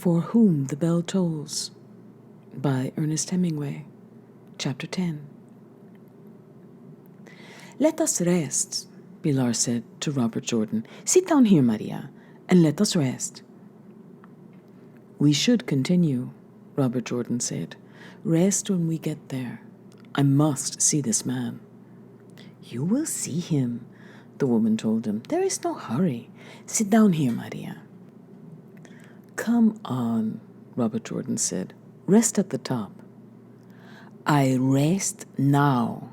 For Whom the Bell Tolls by Ernest Hemingway. Chapter 10. Let us rest, Pilar said to Robert Jordan. Sit down here, Maria, and let us rest. We should continue, Robert Jordan said. Rest when we get there. I must see this man. You will see him, the woman told him. There is no hurry. Sit down here, Maria. Come on, Robert Jordan said. Rest at the top. I rest now,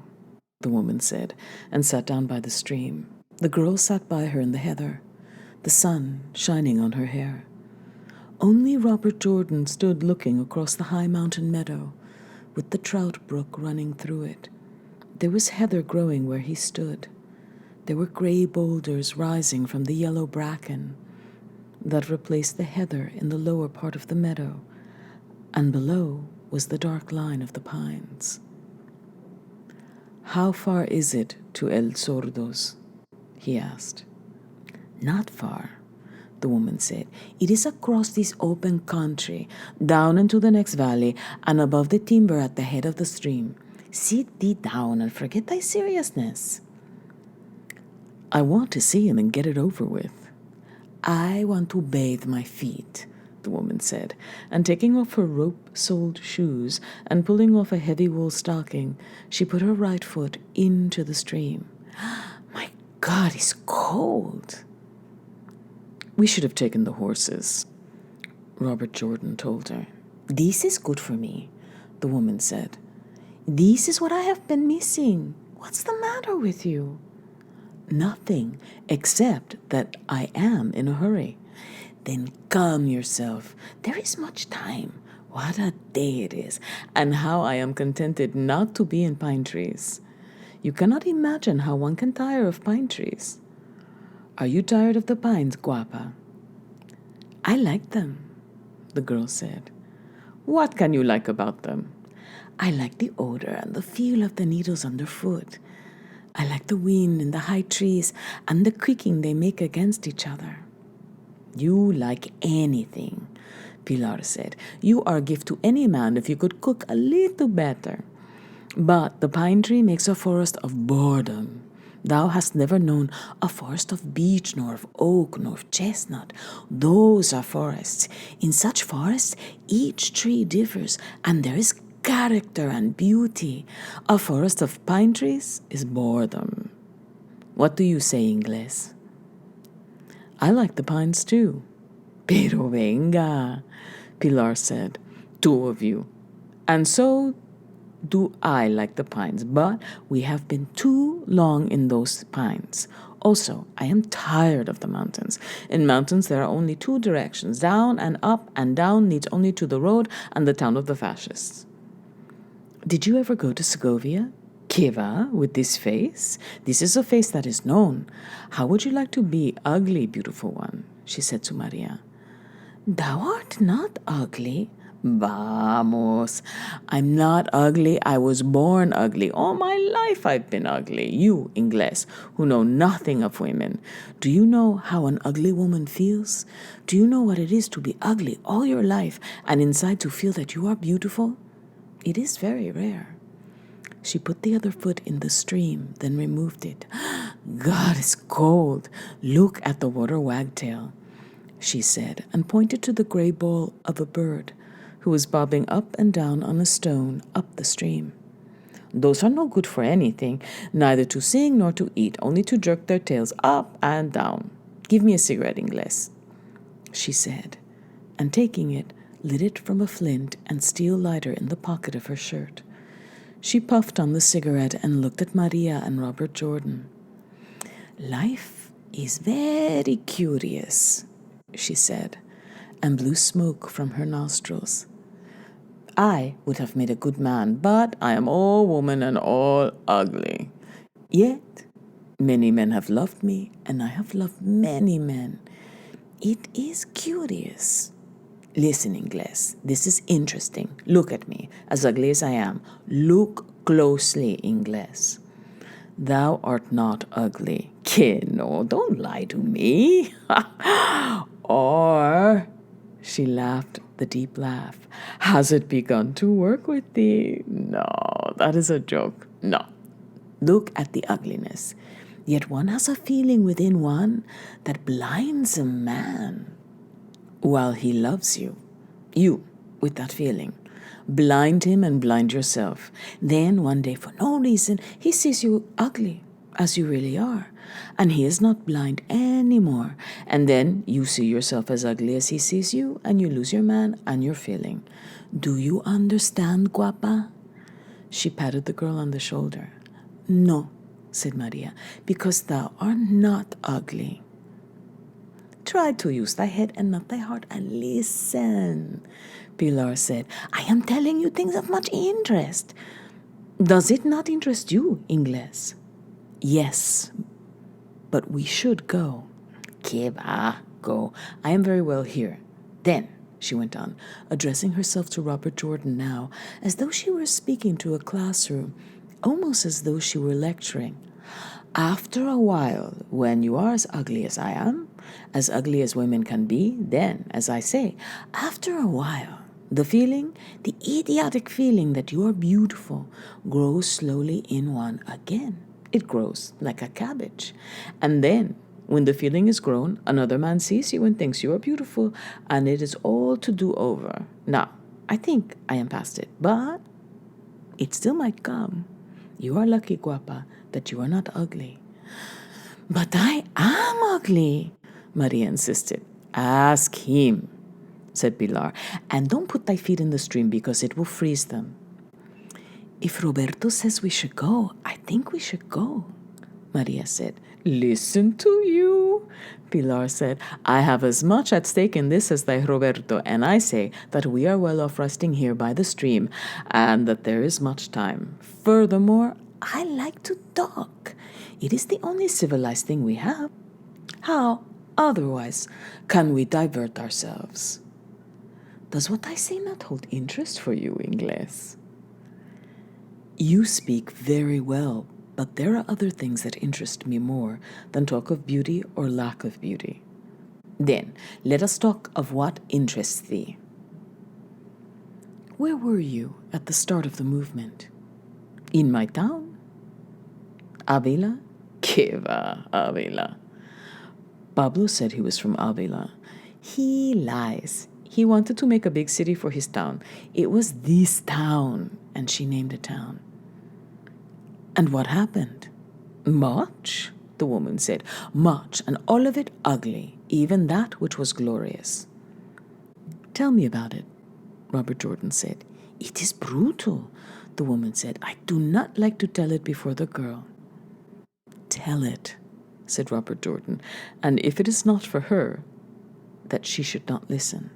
the woman said, and sat down by the stream. The girl sat by her in the heather, the sun shining on her hair. Only Robert Jordan stood looking across the high mountain meadow, with the trout brook running through it. There was heather growing where he stood. There were gray boulders rising from the yellow bracken that replaced the heather in the lower part of the meadow, and below was the dark line of the pines. How far is it to El Sordos? He asked. Not far, the woman said. It is across this open country, down into the next valley, and above the timber at the head of the stream. Sit thee down and forget thy seriousness. I want to see him and get it over with. I want to bathe my feet, the woman said, and taking off her rope-soled shoes and pulling off a heavy wool stocking, she put her right foot into the stream. My God, it's cold. We should have taken the horses, Robert Jordan told her. This is good for me, the woman said. This is what I have been missing. What's the matter with you? Nothing, except that I am in a hurry. Then calm yourself. There is much time. What a day it is, and how I am contented not to be in pine trees. You cannot imagine how one can tire of pine trees. Are you tired of the pines, guapa? I like them, the girl said. What can you like about them? I like the odor and the feel of the needles underfoot. I like the wind in the high trees and the creaking they make against each other. You like anything, Pilar said. You are a gift to any man if you could cook a little better. But the pine tree makes a forest of boredom. Thou hast never known a forest of beech, nor of oak, nor of chestnut. Those are forests. In such forests, each tree differs, and there is character and beauty. A forest of pine trees is boredom. What do you say, Ingles? I like the pines too. Pero venga, Pilar said. Two of you. And so do I like the pines, but we have been too long in those pines. Also, I am tired of the mountains. In mountains, there are only two directions, down and up, and down leads only to the road and the town of the fascists. Did you ever go to Segovia? Kiva, with this face? This is a face that is known. How would you like to be ugly, beautiful one? She said to Maria. Thou art not ugly. Vamos. I'm not ugly. I was born ugly. All my life I've been ugly. You, Ingles, who know nothing of women. Do you know how an ugly woman feels? Do you know what it is to be ugly all your life and inside to feel that you are beautiful? It is very rare. She put the other foot in the stream, then removed it. God, it's cold. Look at the water wagtail, she said, and pointed to the gray ball of a bird who was bobbing up and down on a stone up the stream. Those are no good for anything, neither to sing nor to eat, only to jerk their tails up and down. Give me a cigarette, Ingles, she said, and taking it, lit it from a flint and steel lighter in the pocket of her shirt. She puffed on the cigarette and looked at Maria and Robert Jordan. Life is very curious, she said, and blew smoke from her nostrils. I would have made a good man, but I am all woman and all ugly. Yet many men have loved me, and I have loved many men. It is curious. Listen, Ingles, this is interesting. Look at me, as ugly as I am. Look closely, Ingles. Thou art not ugly. Que no, don't lie to me. Or, She laughed the deep laugh. Has it begun to work with thee? No, that is a joke. No. Look at the ugliness. Yet one has a feeling within one that blinds a man while he loves you. You, with that feeling, blind him and blind yourself. Then one day, for no reason, he sees you ugly as you really are, and he is not blind anymore. And then you see yourself as ugly as he sees you, and you lose your man and your feeling. Do you understand, guapa? She patted the girl on the shoulder. No, said Maria, because thou art not ugly. Try to use thy head and not thy heart and listen, Pilar said. I am telling you things of much interest. Does it not interest you, Ingles? Yes, but we should go. Que va, go. I am very well here. Then, she went on, addressing herself to Robert Jordan now, as though she were speaking to a classroom, almost as though she were lecturing. After a while, when you are as ugly as I am, as ugly as women can be, then, as I say, after a while, the feeling, the idiotic feeling that you are beautiful, grows slowly in one again. It grows like a cabbage. And then, when the feeling is grown, another man sees you and thinks you are beautiful, and it is all to do over. Now, I think I am past it, but it still might come. You are lucky, guapa, that you are not ugly. But I am ugly, Maria insisted. Ask him, said Pilar, and don't put thy feet in the stream because it will freeze them. If Roberto says we should go, I think we should go, Maria said. Listen to you, Pilar said. I have as much at stake in this as thy Roberto, and I say that we are well off resting here by the stream, and that there is much time. Furthermore, I like to talk. It is the only civilized thing we have. How, otherwise, can we divert ourselves? Does what I say not hold interest for you, Ingles? You speak very well, but there are other things that interest me more than talk of beauty or lack of beauty. Then, let us talk of what interests thee. Where were you at the start of the movement? In my town? Avila? Que va, Avila. Pablo said he was from Avila. He lies. He wanted to make a big city for his town. It was this town, and she named a town. And what happened? Much, the woman said. Much, and all of it ugly, even that which was glorious. Tell me about it, Robert Jordan said. It is brutal, the woman said. I do not like to tell it before the girl. Tell it, said Robert Jordan, and if it is not for her, that she should not listen.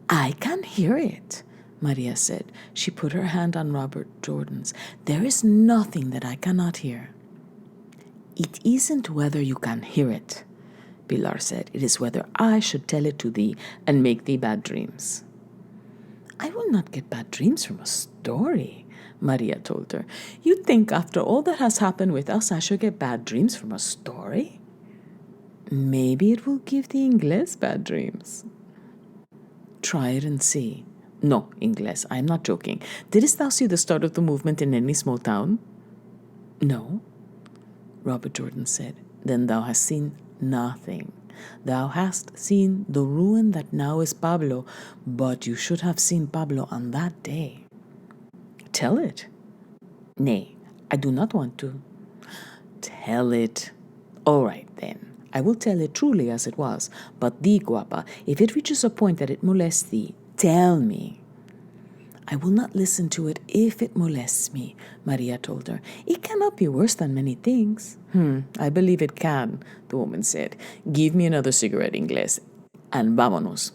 I can hear it, Maria said. She put her hand on Robert Jordan's. There is nothing that I cannot hear. It isn't whether you can hear it, Pilar said. It is whether I should tell it to thee and make thee bad dreams. I will not get bad dreams from a story, Maria told her. You think after all that has happened with us I should get bad dreams from a story? Maybe it will give the Ingles bad dreams. Try it and see. No, Ingles, I am not joking. Didst thou see the start of the movement in any small town? No, Robert Jordan said. Then thou hast seen nothing. Thou hast seen the ruin that now is Pablo, but you should have seen Pablo on that day. Tell it. Nay, I do not want to. Tell it. All right, then. I will tell it truly as it was. But thee, guapa, if it reaches a point that it molests thee, tell me. I will not listen to it if it molests me, Maria told her. It cannot be worse than many things. I believe it can, the woman said. Give me another cigarette, Ingles, and vámonos.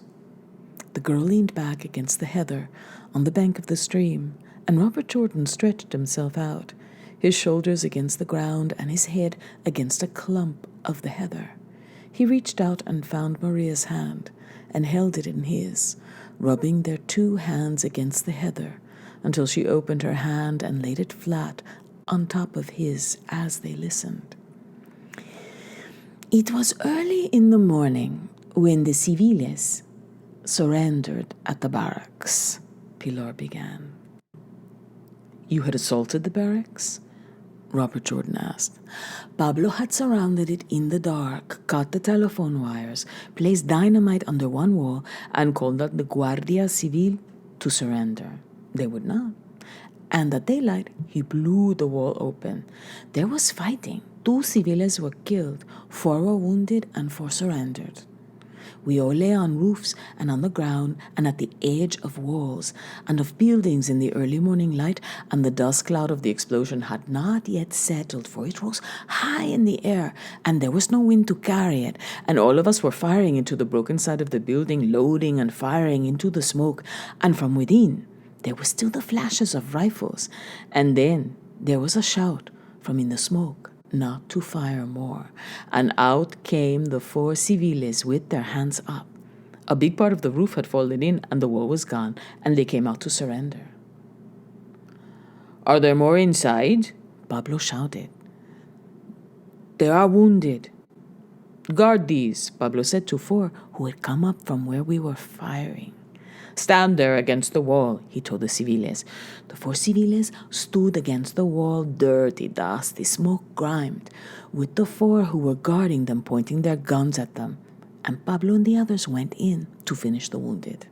The girl leaned back against the heather on the bank of the stream, and Robert Jordan stretched himself out, his shoulders against the ground and his head against a clump of the heather. He reached out and found Maria's hand and held it in his, rubbing their two hands against the heather until she opened her hand and laid it flat on top of his as they listened. It was early in the morning when the civiles, surrendered at the barracks, Pilar began. You had assaulted the barracks? Robert Jordan asked. Pablo had surrounded it in the dark, cut the telephone wires, placed dynamite under one wall, and called out the Guardia Civil to surrender. They would not. And at daylight, he blew the wall open. There was fighting. 2 civiles were killed, 4 were wounded, and 4 surrendered. We all lay on roofs and on the ground and at the edge of walls and of buildings in the early morning light, and the dust cloud of the explosion had not yet settled, for it rose high in the air, and there was no wind to carry it, and all of us were firing into the broken side of the building, loading and firing into the smoke, and from within there were still the flashes of rifles, and then there was a shout from in the smoke not to fire more, and out came the 4 civiles with their hands up. A big part of the roof had fallen in and the wall was gone, and they came out to surrender. Are there more inside? Pablo shouted. There are wounded. Guard these, Pablo said to 4 who had come up from where we were firing. Stand there against the wall, he told the civiles. The 4 civiles stood against the wall, dirty, dusty, smoke-grimed, with the 4 who were guarding them pointing their guns at them, and Pablo and the others went in to finish the wounded.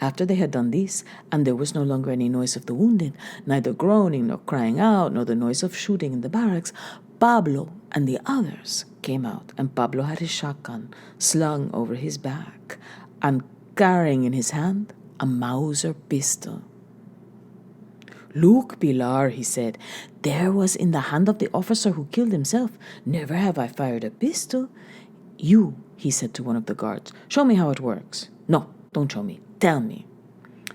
After they had done this, and there was no longer any noise of the wounded, neither groaning nor crying out, nor the noise of shooting in the barracks, Pablo and the others came out, and Pablo had his shotgun slung over his back, and carrying in his hand a Mauser pistol. Look, Pilar, he said, there was in the hand of the officer who killed himself. Never have I fired a pistol. You, he said to one of the guards, show me how it works. No, don't show me. Tell me.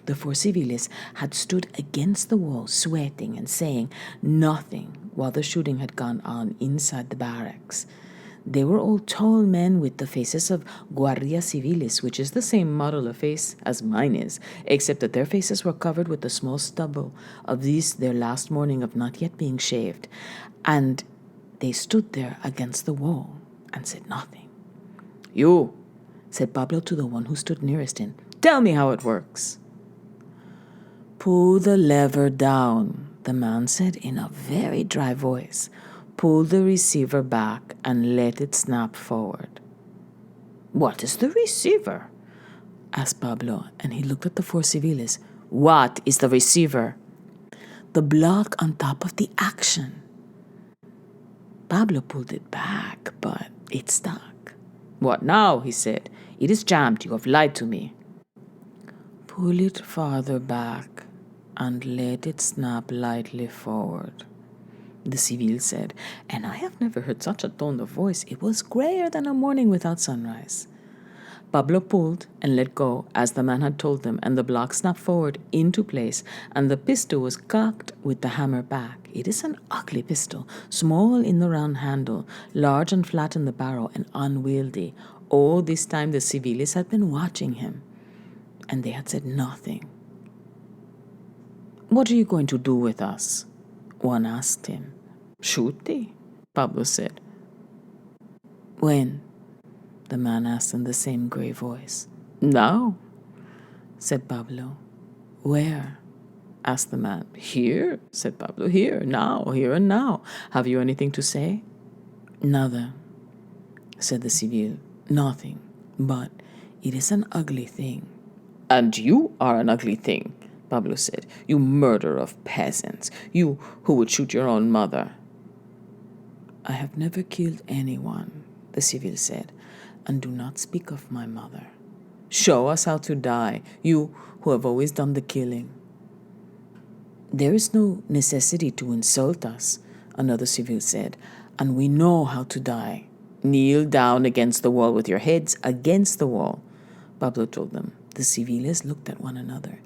The 4 civiles had stood against the wall, sweating and saying nothing while the shooting had gone on inside the barracks. They were all tall men with the faces of Guardia Civiles, which is the same model of face as mine is, except that their faces were covered with the small stubble of these their last morning of not yet being shaved. And they stood there against the wall and said nothing. You, said Pablo to the one who stood nearest him, tell me how it works. Pull the lever down, the man said in a very dry voice. Pull the receiver back and let it snap forward. What is the receiver? Asked Pablo, and he looked at the 4 civiles. What is the receiver? The block on top of the action. Pablo pulled it back, but it stuck. What now? He said. It is jammed. You have lied to me. Pull it farther back and let it snap lightly forward, the civil said, and I have never heard such a tone of voice. It was grayer than a morning without sunrise. Pablo pulled and let go as the man had told them, and the block snapped forward into place, and the pistol was cocked with the hammer back. It is an ugly pistol, small in the round handle, large and flat in the barrel, and unwieldy. All this time the civiles had been watching him, and they had said nothing. What are you going to do with us? One asked him. Shoot thee, Pablo said. When? The man asked in the same grey voice. Now, said Pablo. Where? Asked the man. Here, said Pablo. Here, now, here and now. Have you anything to say? Nada, said the civil. Nothing, but it is an ugly thing. And you are an ugly thing, Pablo said. You murderer of peasants. You who would shoot your own mother. I have never killed anyone, the civil said, and do not speak of my mother. Show us how to die, you who have always done the killing. There is no necessity to insult us, another civil said, and we know how to die. Kneel down against the wall with your heads against the wall, Pablo told them. The civiles looked at one another.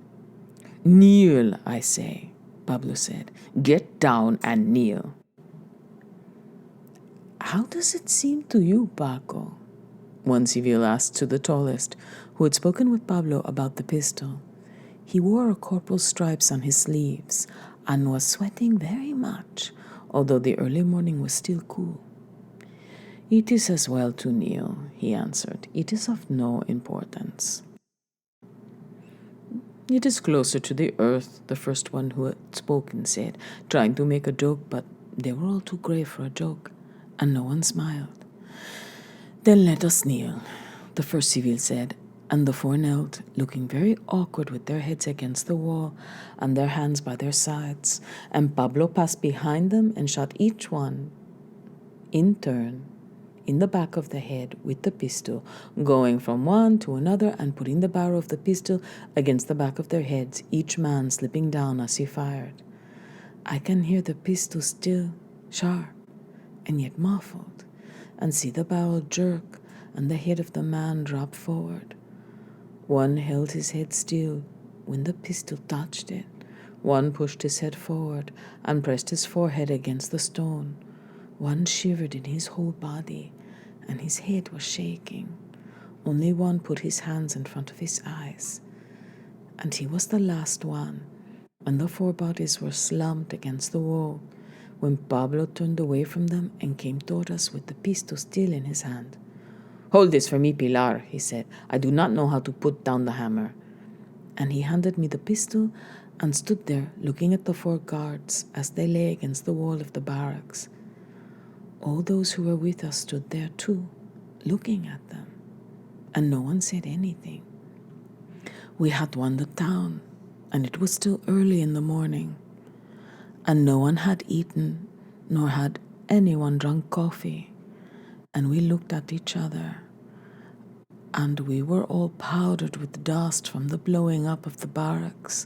Kneel, I say, Pablo said. Get down and kneel. How does it seem to you, Paco? One civil asked to the tallest, who had spoken with Pablo about the pistol. He wore a corporal's stripes on his sleeves and was sweating very much, although the early morning was still cool. It is as well to kneel, he answered. It is of no importance. It is closer to the earth, the first one who had spoken said, trying to make a joke, but they were all too grave for a joke, and no one smiled. Then let us kneel, the first civil said, and the four knelt, looking very awkward with their heads against the wall and their hands by their sides, and Pablo passed behind them and shot each one in turn in the back of the head with the pistol, going from one to another and putting the barrel of the pistol against the back of their heads, each man slipping down as he fired. I can hear the pistol still, sharp, and yet muffled, and see the barrel jerk and the head of the man drop forward. One held his head still when the pistol touched it. One pushed his head forward and pressed his forehead against the stone. One shivered in his whole body, and his head was shaking. Only one put his hands in front of his eyes. And he was the last one, and the four bodies were slumped against the wall, when Pablo turned away from them and came toward us with the pistol still in his hand. "Hold this for me, Pilar," he said. "I do not know how to put down the hammer." And he handed me the pistol and stood there looking at the four guards as they lay against the wall of the barracks. All those who were with us stood there too, looking at them, and no one said anything. We had won the town, and it was still early in the morning, and no one had eaten, nor had anyone drunk coffee, and we looked at each other, and we were all powdered with dust from the blowing up of the barracks,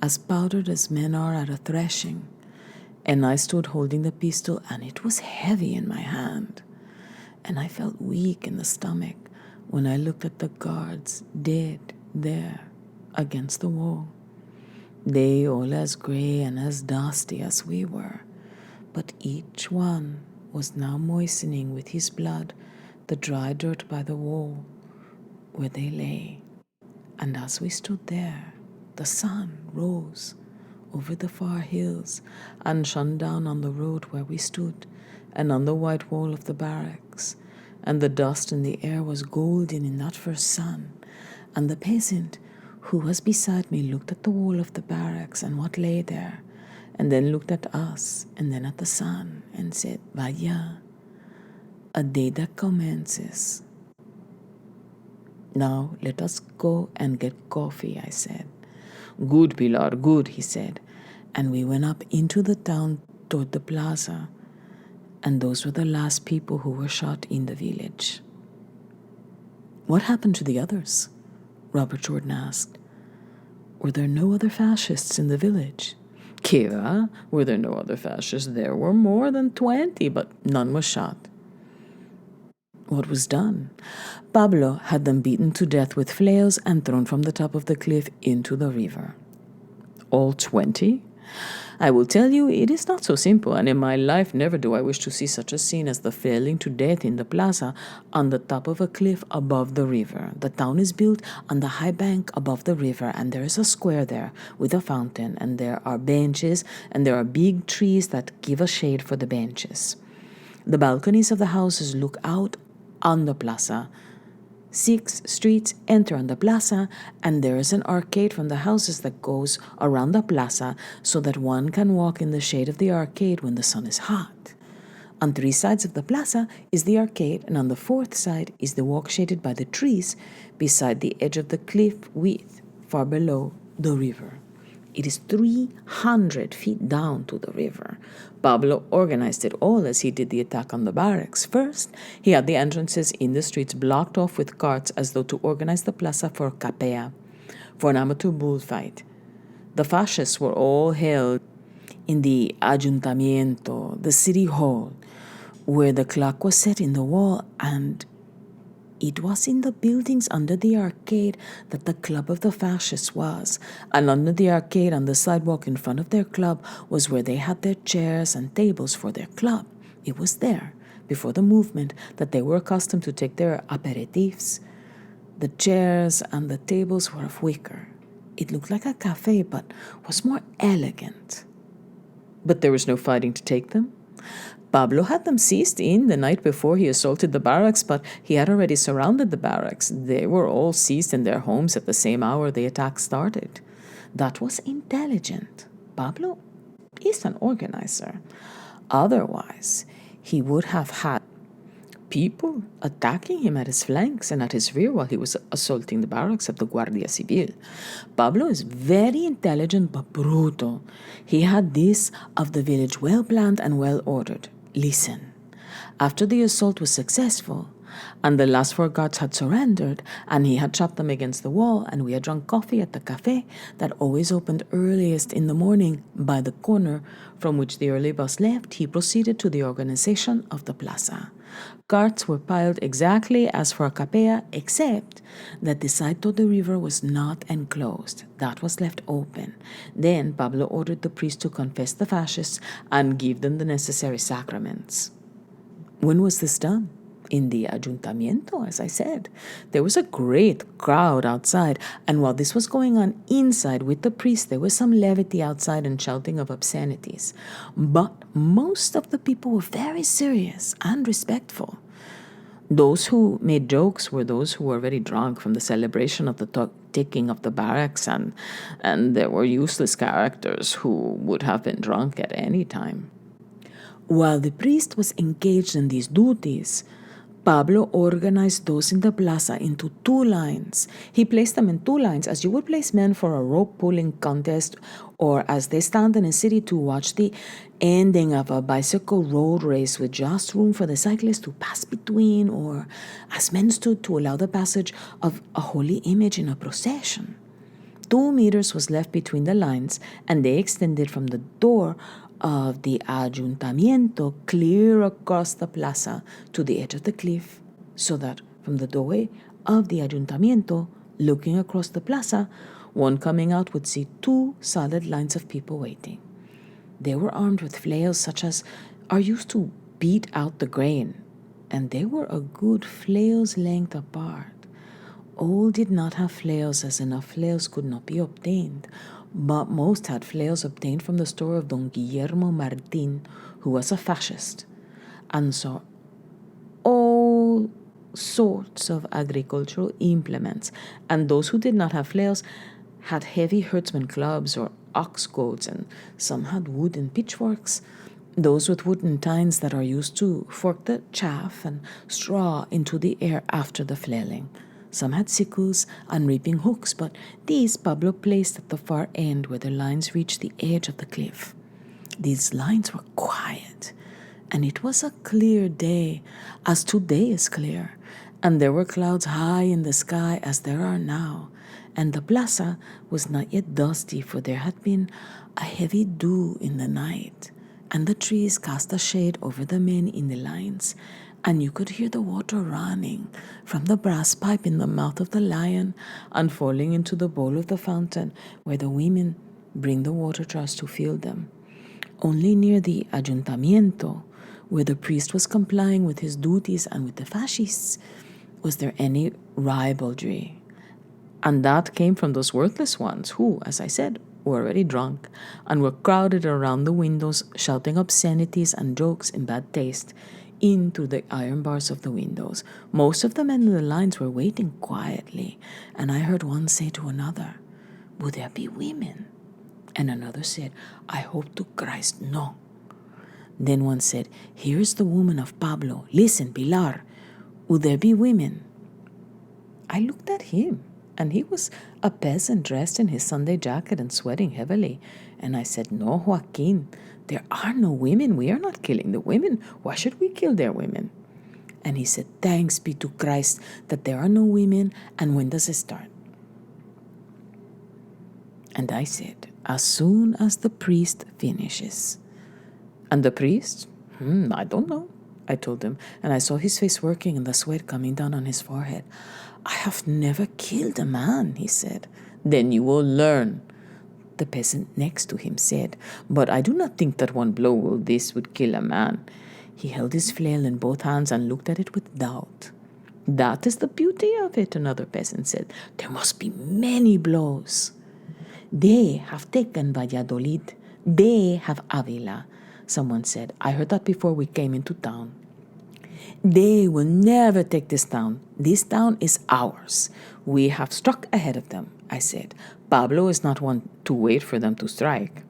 as powdered as men are at a threshing. And I stood holding the pistol, and it was heavy in my hand, and I felt weak in the stomach when I looked at the guards dead there against the wall. They all as gray and as dusty as we were, but each one was now moistening with his blood the dry dirt by the wall where they lay. And as we stood there, the sun rose over the far hills and shone down on the road where we stood and on the white wall of the barracks, and the dust in the air was golden in that first sun, and the peasant who was beside me looked at the wall of the barracks and what lay there, and then looked at us and then at the sun and said, "Vaya, a day that commences." "Now let us go and get coffee," I said. "Good, Pilar, good," he said. And we went up into the town toward the plaza, and those were the last people who were shot in the village. "What happened to the others?" Robert Jordan asked. "Were there no other fascists in the village?" "Kira, were there no other fascists? There were more than 20, but none was shot." "What was done?" "Pablo had them beaten to death with flails and thrown from the top of the cliff into the river." "All 20? I will tell you, it is not so simple, and in my life never do I wish to see such a scene as the felling to death in the plaza on the top of a cliff above the river. The town is built on the high bank above the river, and there is a square there with a fountain, and there are benches, and there are big trees that give a shade for the benches. The balconies of the houses look out on the plaza. 6 streets enter on the plaza, and there is an arcade from the houses that goes around the plaza so that one can walk in the shade of the arcade when the sun is hot. On 3 sides of the plaza is the arcade, and on the 4th side is the walk shaded by the trees beside the edge of the cliff width far below the river. It is 300 feet down to the river. Pablo organized it all as he did the attack on the barracks. First, he had the entrances in the streets blocked off with carts as though to organize the plaza for capea, for an amateur bullfight. The fascists were all held in the ayuntamiento, the city hall, where the clock was set in the wall, and it was in the buildings under the arcade that the club of the fascists was, and under the arcade on the sidewalk in front of their club was where they had their chairs and tables for their club. It was there, before the movement, that they were accustomed to take their aperitifs. The chairs and the tables were of wicker. It looked like a cafe, but was more elegant. But there was no fighting to take them. Pablo had them seized in the night before he assaulted the barracks, but he had already surrounded the barracks. They were all seized in their homes at the same hour the attack started. That was intelligent. Pablo is an organizer. Otherwise, he would have had people attacking him at his flanks and at his rear while he was assaulting the barracks of the Guardia Civil. Pablo is very intelligent but brutal. He had this of the village well planned and well ordered. Listen. After the assault was successful, and the last 4 guards had surrendered, and he had chopped them against the wall, and we had drunk coffee at the cafe that always opened earliest in the morning by the corner from which the early bus left, he proceeded to the organization of the plaza. Carts were piled exactly as for a capella, except that the side to the river was not enclosed. That was left open. Then Pablo ordered the priest to confess the fascists and give them the necessary sacraments. When was this done? In the ayuntamiento, as I said. There was a great crowd outside, and while this was going on inside with the priest, there was some levity outside and shouting of obscenities. But most of the people were very serious and respectful. Those who made jokes were those who were very drunk from the celebration of the taking of the barracks, and there were useless characters who would have been drunk at any time. While the priest was engaged in these duties, Pablo organized those in the plaza into 2 lines. He placed them in 2 lines as you would place men for a rope pulling contest, or as they stand in a city to watch the ending of a bicycle road race with just room for the cyclist to pass between, or as men stood to allow the passage of a holy image in a procession. 2 meters was left between the lines, and they extended from the door of the ayuntamiento clear across the plaza to the edge of the cliff, so that from the doorway of the ayuntamiento, looking across the plaza, one coming out would see 2 solid lines of people waiting. They were armed with flails such as are used to beat out the grain, and they were a good flail's length apart. All did not have flails, as enough flails could not be obtained, but most had flails obtained from the store of Don Guillermo Martin, who was a fascist, and saw all sorts of agricultural implements, and those who did not have flails had heavy herdsman clubs or ox goads, and some had wooden pitchforks, those with wooden tines that are used to fork the chaff and straw into the air after the flailing. Some had sickles and reaping hooks, but these Pablo placed at the far end where the lines reached the edge of the cliff. These lines were quiet, and it was a clear day, as today is clear, and there were clouds high in the sky as there are now, and the plaza was not yet dusty, for there had been a heavy dew in the night, and the trees cast a shade over the men in the lines, and you could hear the water running from the brass pipe in the mouth of the lion and falling into the bowl of the fountain where the women bring the water jars to fill them. Only near the ayuntamiento, where the priest was complying with his duties and with the fascists, was there any ribaldry. And that came from those worthless ones who, as I said, were already drunk and were crowded around the windows shouting obscenities and jokes in bad taste in through the iron bars of the windows. Most of the men in the lines were waiting quietly, and I heard one say to another, "Would there be women?" And another said, "I hope to Christ, no." Then one said, "Here's the woman of Pablo. Listen, Pilar, would there be women?" I looked at him, and he was a peasant dressed in his Sunday jacket and sweating heavily. And I said, "No, Joaquin, there are no women. We are not killing the women. Why should we kill their women?" And he said, "Thanks be to Christ that there are no women, and when does it start?" And I said, "As soon as the priest finishes." "And the priest?" I don't know," I told him, and I saw his face working and the sweat coming down on his forehead. "I have never killed a man," he said. "Then you will learn," the peasant next to him said. "But I do not think that one blow would kill a man." He held his flail in both hands and looked at it with doubt. "That is the beauty of it," another peasant said. "There must be many blows. They have taken Valladolid. They have Avila. someone said. I heard that before we came into town. They will never take this town. This town is ours. We have struck ahead of them, I said. Pablo is not one to wait for them to strike.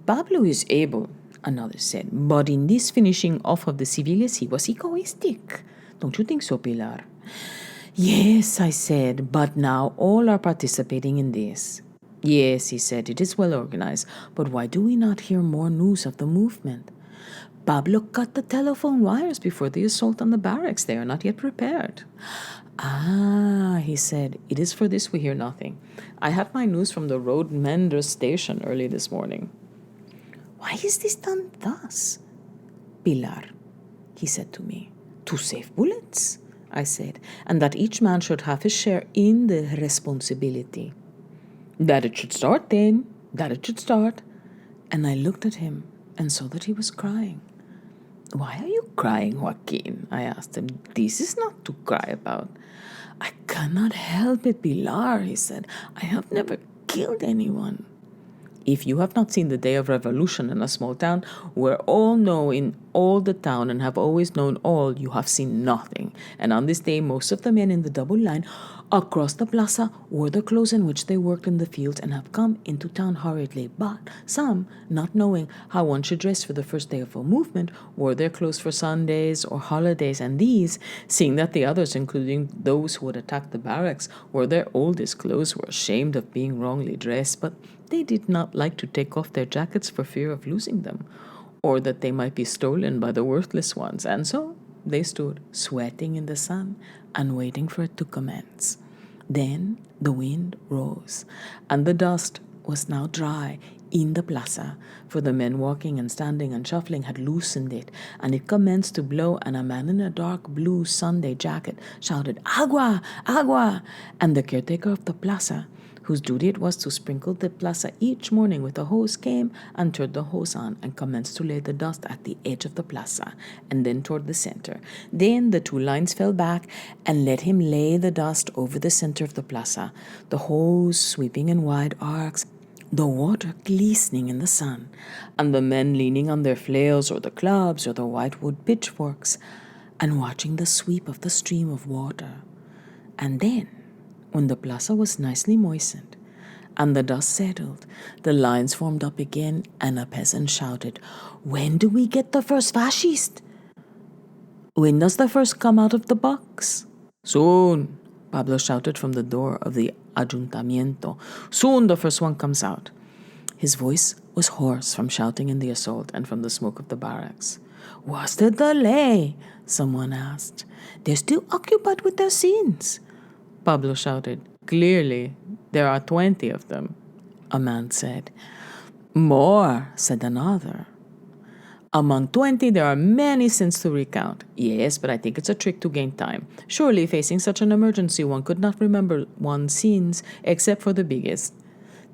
Pablo is able, another said, but in this finishing off of the civiles he was egoistic. Don't you think so, Pilar? Yes, I said, but now all are participating in this. Yes, he said, it is well organized, but why do we not hear more news of the movement? Pablo cut the telephone wires before the assault on the barracks. They are not yet prepared. Ah, he said, it is for this we hear nothing. I had my news from the road mender station early this morning. Why is this done thus? Pilar, he said to me. To save bullets, I said, and that each man should have his share in the responsibility. That it should start then, that it should start. And I looked at him and saw that he was crying. Why are you crying, Joaquin? I asked him. This is not to cry about. I cannot help it, Pilar, he said. I have never killed anyone. If you have not seen the day of revolution in a small town where all know in all the town and have always known all, you have seen nothing. And on this day, most of the men in the double line across the plaza wore the clothes in which they worked in the fields and have come into town hurriedly. But some, not knowing how one should dress for the first day of a movement, wore their clothes for Sundays or holidays. And these, seeing that the others, including those who had attacked the barracks, wore their oldest clothes, were ashamed of being wrongly dressed. But they did not like to take off their jackets for fear of losing them, or that they might be stolen by the worthless ones, and so they stood sweating in the sun and waiting for it to commence. Then the wind rose, and the dust was now dry in the plaza, for the men walking and standing and shuffling had loosened it, and it commenced to blow, and a man in a dark blue Sunday jacket shouted, "Agua! Agua!" And the caretaker of the plaza, whose duty it was to sprinkle the plaza each morning with a hose, came and turned the hose on and commenced to lay the dust at the edge of the plaza and then toward the center. Then the two lines fell back and let him lay the dust over the center of the plaza, the hose sweeping in wide arcs, the water glistening in the sun, and the men leaning on their flails or the clubs or the whitewood pitchforks and watching the sweep of the stream of water. And then, when the plaza was nicely moistened and the dust settled, the lines formed up again, and a peasant shouted, "When do we get the first fascist? When does the first come out of the box?" "Soon," Pablo shouted from the door of the ayuntamiento. "Soon the first one comes out." His voice was hoarse from shouting in the assault and from the smoke of the barracks. "What's the delay?" someone asked. "They're still occupied with their sins." Pablo shouted. "Clearly, there are 20 of them," a man said. "More," said another. "Among 20, there are many sins to recount." "Yes, but I think it's a trick to gain time. Surely, facing such an emergency, one could not remember one's sins except for the biggest."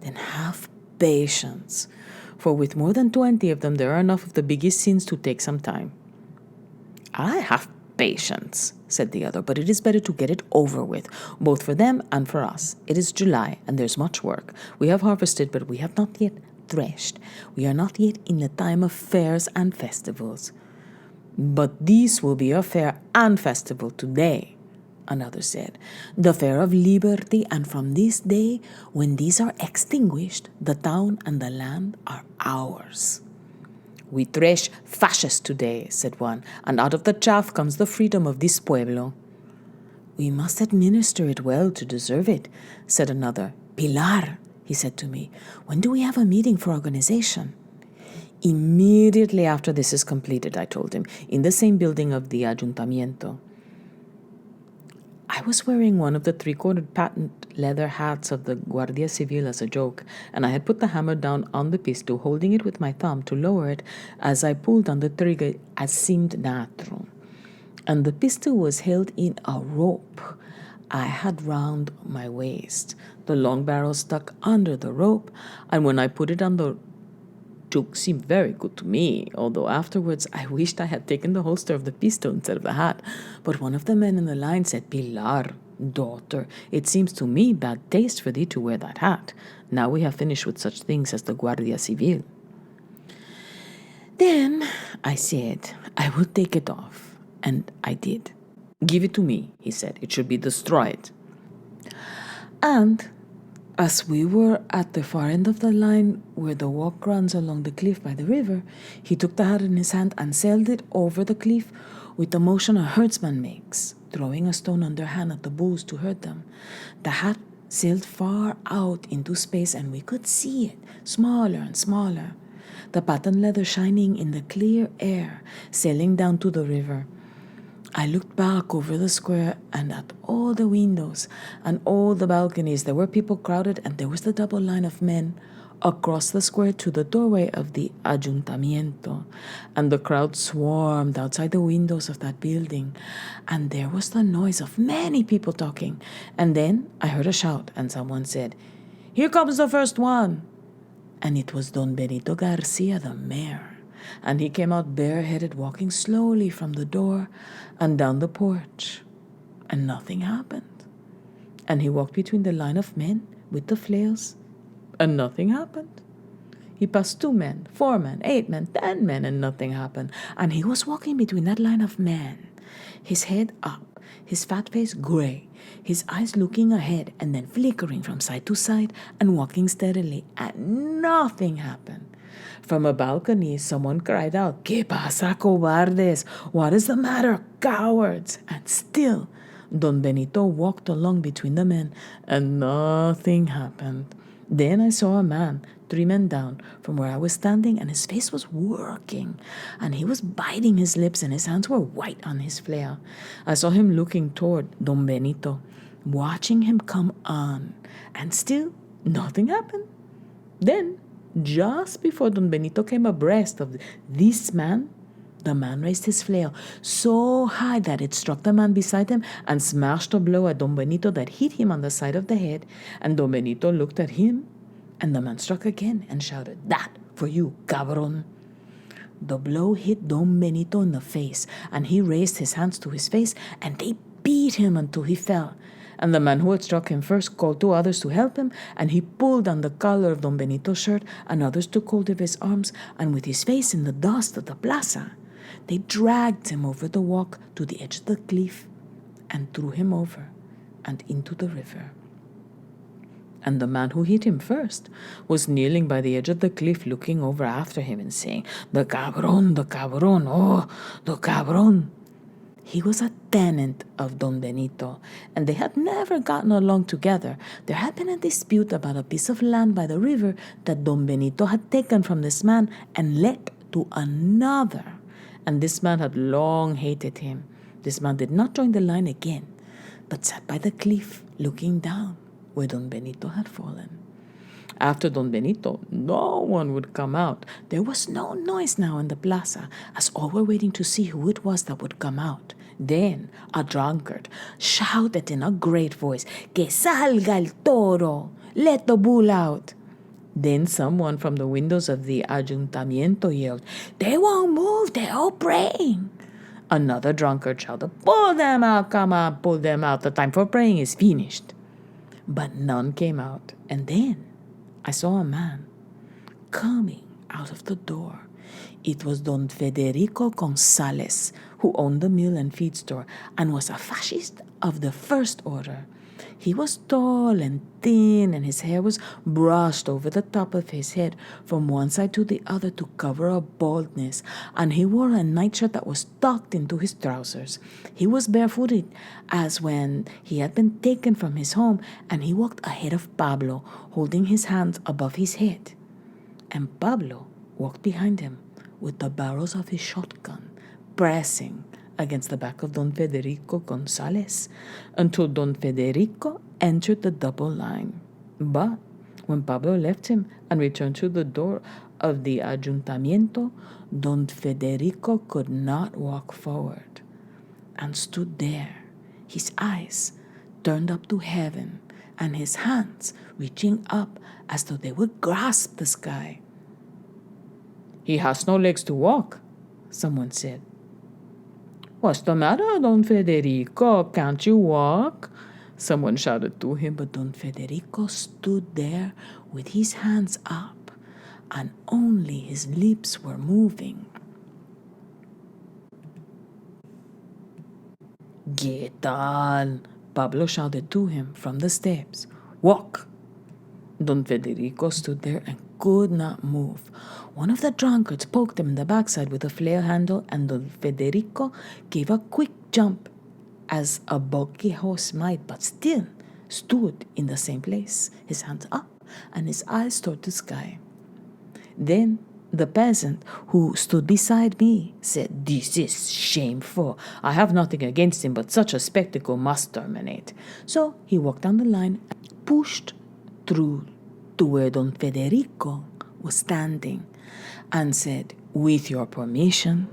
"Then have patience, for with more than 20 of them, there are enough of the biggest sins to take some time." "I have patience," said the other, "but it is better to get it over with, both for them and for us. It is July, and there's much work. We have harvested, but we have not yet threshed. We are not yet in the time of fairs and festivals." "But this will be a fair and festival today," another said, "the fair of liberty, and from this day, when these are extinguished, the town and the land are ours." "We thresh fascists today," said one, "and out of the chaff comes the freedom of this pueblo." "We must administer it well to deserve it," said another. "Pilar," he said to me, "when do we have a meeting for organization?" "Immediately after this is completed," I told him, "in the same building of the ayuntamiento." I was wearing one of the three-quartered patent leather hats of the Guardia Civil as a joke, and I had put the hammer down on the pistol, holding it with my thumb to lower it as I pulled on the trigger as seemed natural. And the pistol was held in a rope I had round my waist. The long barrel stuck under the rope, and when I put it on the joke seemed very good to me, although afterwards I wished I had taken the holster of the pistol instead of the hat. But one of the men in the line said, "Pilar, daughter, it seems to me bad taste for thee to wear that hat. Now we have finished with such things as the Guardia Civil." Then I said I would take it off, and I did. Give it to me, he said. It should be destroyed. And as we were at the far end of the line where the walk runs along the cliff by the river, he took the hat in his hand and sailed it over the cliff with the motion a herdsman makes, throwing a stone underhand at the bulls to herd them. The hat sailed far out into space, and we could see it, smaller and smaller. The patent leather shining in the clear air, sailing down to the river. I looked back over the square and at all the windows and all the balconies. There were people crowded, and there was the double line of men across the square to the doorway of the ayuntamiento. And the crowd swarmed outside the windows of that building. And there was the noise of many people talking. And then I heard a shout, and someone said, "Here comes the first one." And it was Don Benito Garcia, the mayor. And he came out bareheaded, walking slowly from the door and down the porch. And nothing happened. And he walked between the line of men with the flails, and nothing happened. He passed 2 men, 4 men, 8 men, 10 men, and nothing happened. And he was walking between that line of men, his head up, his fat face gray, his eyes looking ahead and then flickering from side to side and walking steadily, and nothing happened. From a balcony, someone cried out, "¿Qué pasa, cobardes? What is the matter, cowards?" And still, Don Benito walked along between the men, and nothing happened. Then I saw a man, 3 men down from where I was standing, and his face was working, and he was biting his lips, and his hands were white on his flail. I saw him looking toward Don Benito, watching him come on, and still nothing happened. Then, just before Don Benito came abreast of this man, the man raised his flail so high that it struck the man beside him and smashed a blow at Don Benito that hit him on the side of the head. And Don Benito looked at him, and the man struck again and shouted, "That for you, cabron." The blow hit Don Benito in the face, and he raised his hands to his face, and they beat him until he fell. And the man who had struck him first called to others to help him, and he pulled on the collar of Don Benito's shirt, and others took hold of his arms, and with his face in the dust of the plaza, they dragged him over the walk to the edge of the cliff and threw him over and into the river. And the man who hit him first was kneeling by the edge of the cliff, looking over after him and saying, the cabron, oh, the cabron." He was a tenant of Don Benito, and they had never gotten along together. There had been a dispute about a piece of land by the river that Don Benito had taken from this man and let to another. And this man had long hated him. This man did not join the line again, but sat by the cliff looking down where Don Benito had fallen. After Don Benito, no one would come out. There was no noise now in the plaza, as all were waiting to see who it was that would come out. Then a drunkard shouted in a great voice, "Que salga el toro! Let the bull out!" Then someone from the windows of the ayuntamiento yelled, "They won't move, they're all praying." Another drunkard shouted, "Pull them out, come on, pull them out, the time for praying is finished." But none came out, and then I saw a man coming out of the door. It was Don Federico Gonzalez, who owned the mill and feed store and was a fascist of the first order. He was tall and thin, and his hair was brushed over the top of his head from one side to the other to cover a baldness, and he wore a nightshirt that was tucked into his trousers. He was barefooted as when he had been taken from his home, and he walked ahead of Pablo, holding his hands above his head. And Pablo walked behind him with the barrels of his shotgun pressing against the back of Don Federico Gonzalez until Don Federico entered the double line. But when Pablo left him and returned to the door of the ayuntamiento, Don Federico could not walk forward and stood there, his eyes turned up to heaven and his hands reaching up as though they would grasp the sky. "He has no legs to walk," someone said. "What's the matter, Don Federico? Can't you walk?" someone shouted to him, but Don Federico stood there with his hands up, and only his lips were moving. ¿Qué tal? Pablo shouted to him from the steps. Walk! Don Federico stood there and could not move. One of the drunkards poked him in the backside with a flail handle, and Don Federico gave a quick jump, as a bulky horse might, but still stood in the same place, his hands up and his eyes toward the sky. Then the peasant who stood beside me said, "This is shameful. I have nothing against him, but such a spectacle must terminate." So he walked down the line and pushed through to where Don Federico was standing and said, "With your permission,"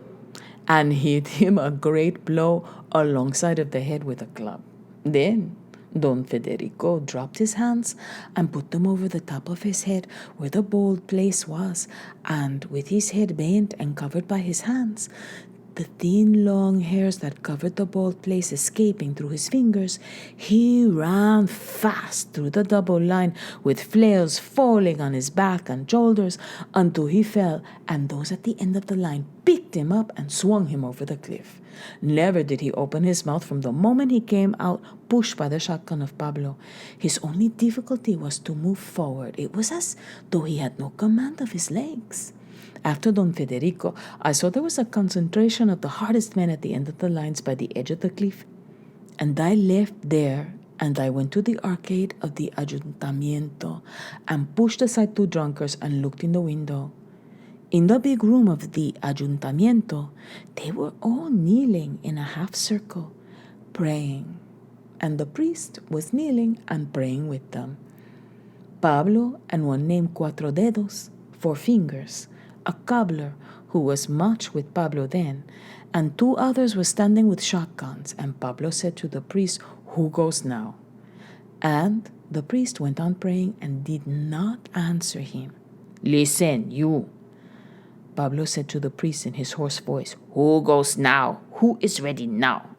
and hit him a great blow alongside of the head with a club. Then Don Federico dropped his hands and put them over the top of his head where the bald place was, and with his head bent and covered by his hands, the thin long hairs that covered the bald place escaping through his fingers, he ran fast through the double line with flails falling on his back and shoulders until he fell, and those at the end of the line picked him up and swung him over the cliff. Never did he open his mouth from the moment he came out, pushed by the shotgun of Pablo. His only difficulty was to move forward. It was as though he had no command of his legs. After Don Federico, I saw there was a concentration of the hardest men at the end of the lines by the edge of the cliff, and I left there, and I went to the arcade of the Ayuntamiento and pushed aside two drunkards and looked in the window. In the big room of the Ayuntamiento, they were all kneeling in a half circle, praying, and the priest was kneeling and praying with them. Pablo and one named Cuatro Dedos, 4 fingers, a cobbler who was much with Pablo then, and 2 others were standing with shotguns, and Pablo said to the priest, "Who goes now?" And the priest went on praying and did not answer him. "Listen, you," Pablo said to the priest in his hoarse voice. "Who goes now? Who is ready now?"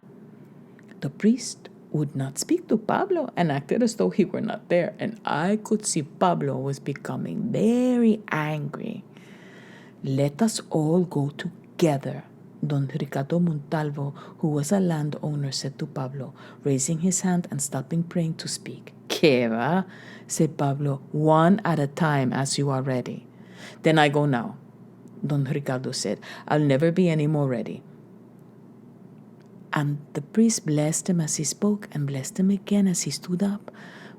The priest would not speak to Pablo and acted as though he were not there, and I could see Pablo was becoming very angry. "Let us all go together," Don Ricardo Montalvo, who was a landowner, said to Pablo, raising his hand and stopping praying to speak. "Que va?" said Pablo, "one at a time as you are ready." "Then I go now," Don Ricardo said. "I'll never be any more ready." And the priest blessed him as he spoke and blessed him again as he stood up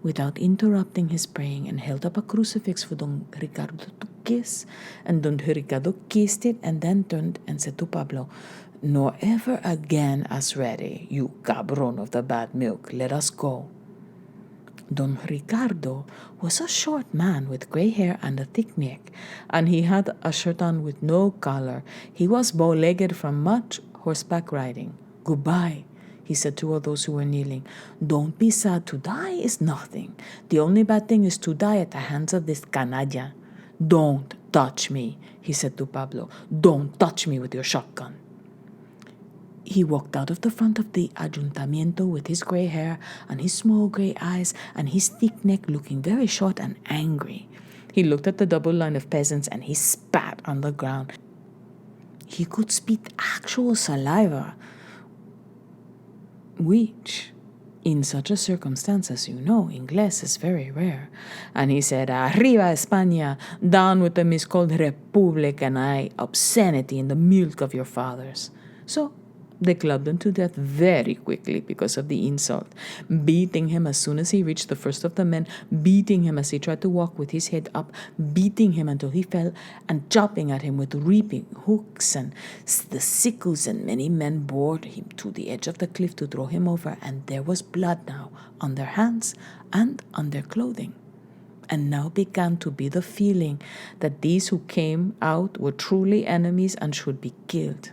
without interrupting his praying, and held up a crucifix for Don Ricardo to kiss. And Don Ricardo kissed it and then turned and said to Pablo, "Nor ever again as ready, you cabron of the bad milk. Let us go." Don Ricardo was a short man with gray hair and a thick neck, and he had a shirt on with no collar. He was bow-legged from much horseback riding. "Goodbye," he said to all those who were kneeling. "Don't be sad. To die is nothing. The only bad thing is to die at the hands of this canalla. Don't touch me," he said to Pablo. "Don't touch me with your shotgun." He walked out of the front of the Ayuntamiento with his gray hair and his small gray eyes and his thick neck looking very short and angry. He looked at the double line of peasants and he spat on the ground. He could spit actual saliva, which, in such a circumstance, as you know, Ingles is very rare. And he said, "Arriba España, down with the miscalled Republic, and obscenity in the milk of your fathers." So they clubbed him to death very quickly because of the insult, beating him as soon as he reached the first of the men, beating him as he tried to walk with his head up, beating him until he fell, and chopping at him with reaping hooks and the sickles, and many men bore him to the edge of the cliff to throw him over, and there was blood now on their hands and on their clothing. And now began to be the feeling that these who came out were truly enemies and should be killed.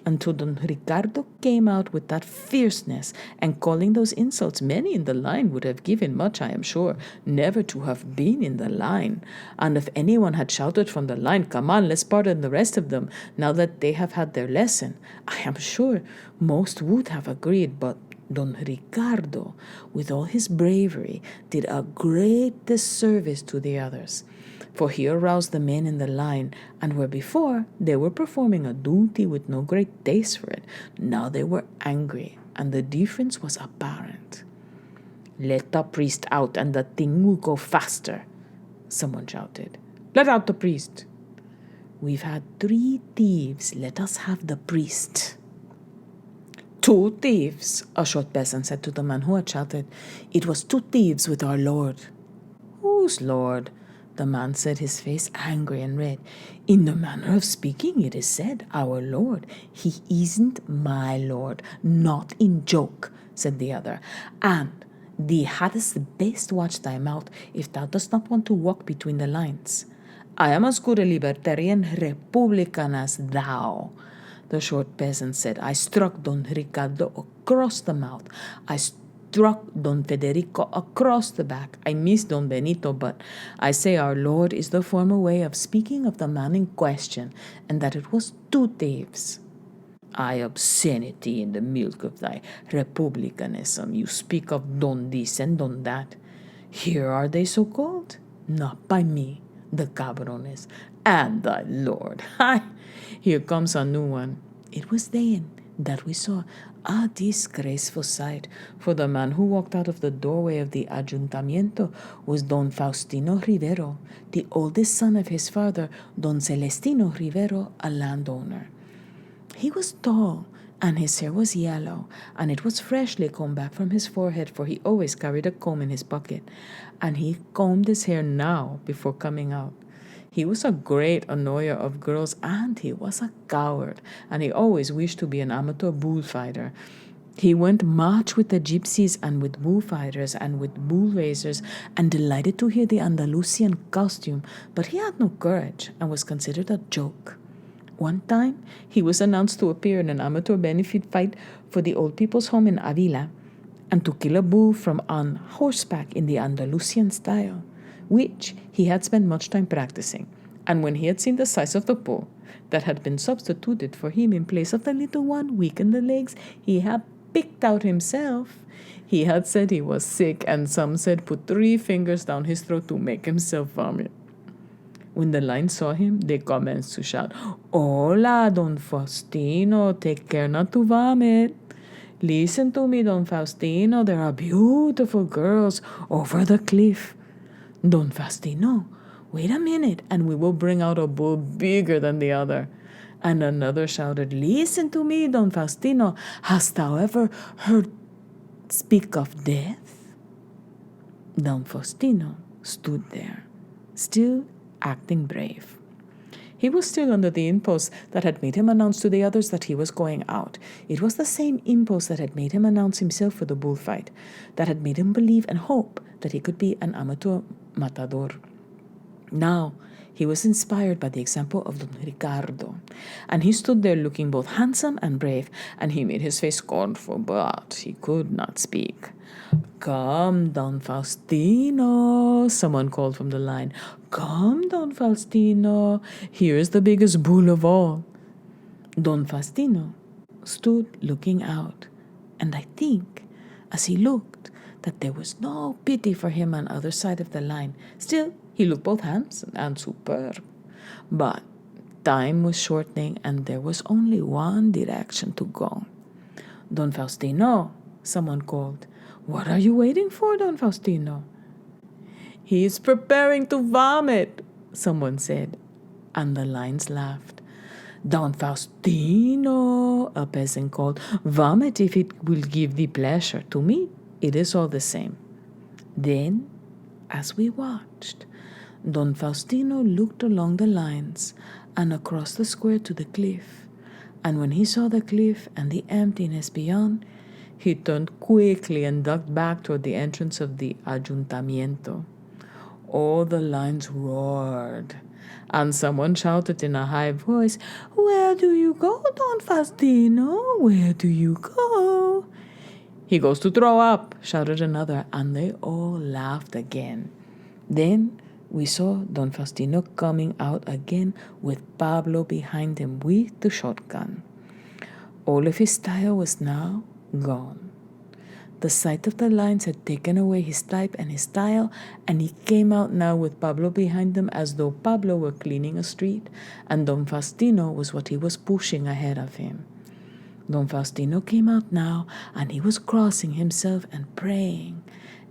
Until Don Ricardo came out with that fierceness and calling those insults, many in the line would have given much, I am sure, never to have been in the line. And if anyone had shouted from the line, "Come on, let's pardon the rest of them, now that they have had their lesson," I am sure most would have agreed. But Don Ricardo, with all his bravery, did a great disservice to the others. For he aroused the men in the line, and where before they were performing a duty with no great taste for it, now they were angry and the difference was apparent. "Let the priest out and the thing will go faster," someone shouted. "Let out the priest." "We've had 3 thieves. Let us have the priest." "2 thieves," a short peasant said to the man who had shouted. "It was 2 thieves with our Lord." "Whose Lord?" The man said, his face angry and red. "In the manner of speaking, it is said, our Lord. He isn't my Lord, not in joke," said the other. "And thee hadst best watch thy mouth if thou dost not want to walk between the lines. I am as good a libertarian Republican as thou." The short peasant said, "I struck Don Ricardo across the mouth. I struck Don Federico across the back. I missed Don Benito, but I say our Lord is the formal way of speaking of the man in question, and that it was 2 thieves." "I obscenity in the milk of thy republicanism. You speak of Don this and Don that. Here are they so called? Not by me, the cabrones, and thy Lord. Hi! Here comes a new one." It was then that we saw a disgraceful sight, for the man who walked out of the doorway of the Ayuntamiento was Don Faustino Rivero, the oldest son of his father, Don Celestino Rivero, a landowner. He was tall, and his hair was yellow, and it was freshly combed back from his forehead, for he always carried a comb in his pocket, and he combed his hair now before coming out. He was a great annoyer of girls, and he was a coward, and he always wished to be an amateur bullfighter. He went much with the gypsies and with bullfighters and with bull racers, and delighted to hear the Andalusian costume, but he had no courage and was considered a joke. One time, he was announced to appear in an amateur benefit fight for the old people's home in Avila, and to kill a bull from on horseback in the Andalusian style, which he had spent much time practicing. And when he had seen the size of the bull that had been substituted for him in place of the little one weak in the legs he had picked out himself, he had said he was sick, and some said put 3 fingers down his throat to make himself vomit. When the line saw him, they commenced to shout, "Hola, Don Faustino, take care not to vomit. Listen to me, Don Faustino, there are beautiful girls over the cliff. Don Faustino, wait a minute, and we will bring out a bull bigger than the other." And another shouted, "Listen to me, Don Faustino, hast thou ever heard speak of death?" Don Faustino stood there, still acting brave. He was still under the impulse that had made him announce to the others that he was going out. It was the same impulse that had made him announce himself for the bullfight, that had made him believe and hope that he could be an amateur matador. Now, he was inspired by the example of Don Ricardo, and he stood there looking both handsome and brave, and he made his face scornful, but he could not speak. "Come, Don Faustino," someone called from the line. "Come, Don Faustino, here is the biggest bull of all." Don Faustino stood looking out, and I think, as he looked, that there was no pity for him on the other side of the line. Still, he looked both handsome and superb. But time was shortening, and there was only one direction to go. "Don Faustino," someone called. "What are you waiting for, Don Faustino?" "He is preparing to vomit," someone said, and the lines laughed. "Don Faustino," a peasant called, "vomit if it will give thee pleasure. To me, it is all the same." Then, as we watched, Don Faustino looked along the lines and across the square to the cliff, and when he saw the cliff and the emptiness beyond, he turned quickly and ducked back toward the entrance of the Ayuntamiento. All the lines roared, and someone shouted in a high voice, "Where do you go, Don Faustino? Where do you go?" "He goes to throw up," shouted another, and they all laughed again. Then we saw Don Faustino coming out again with Pablo behind him with the shotgun. All of his style was now gone. The sight of the lines had taken away his type and his style, and he came out now with Pablo behind him as though Pablo were cleaning a street, and Don Faustino was what he was pushing ahead of him. Don Faustino came out now, and he was crossing himself and praying.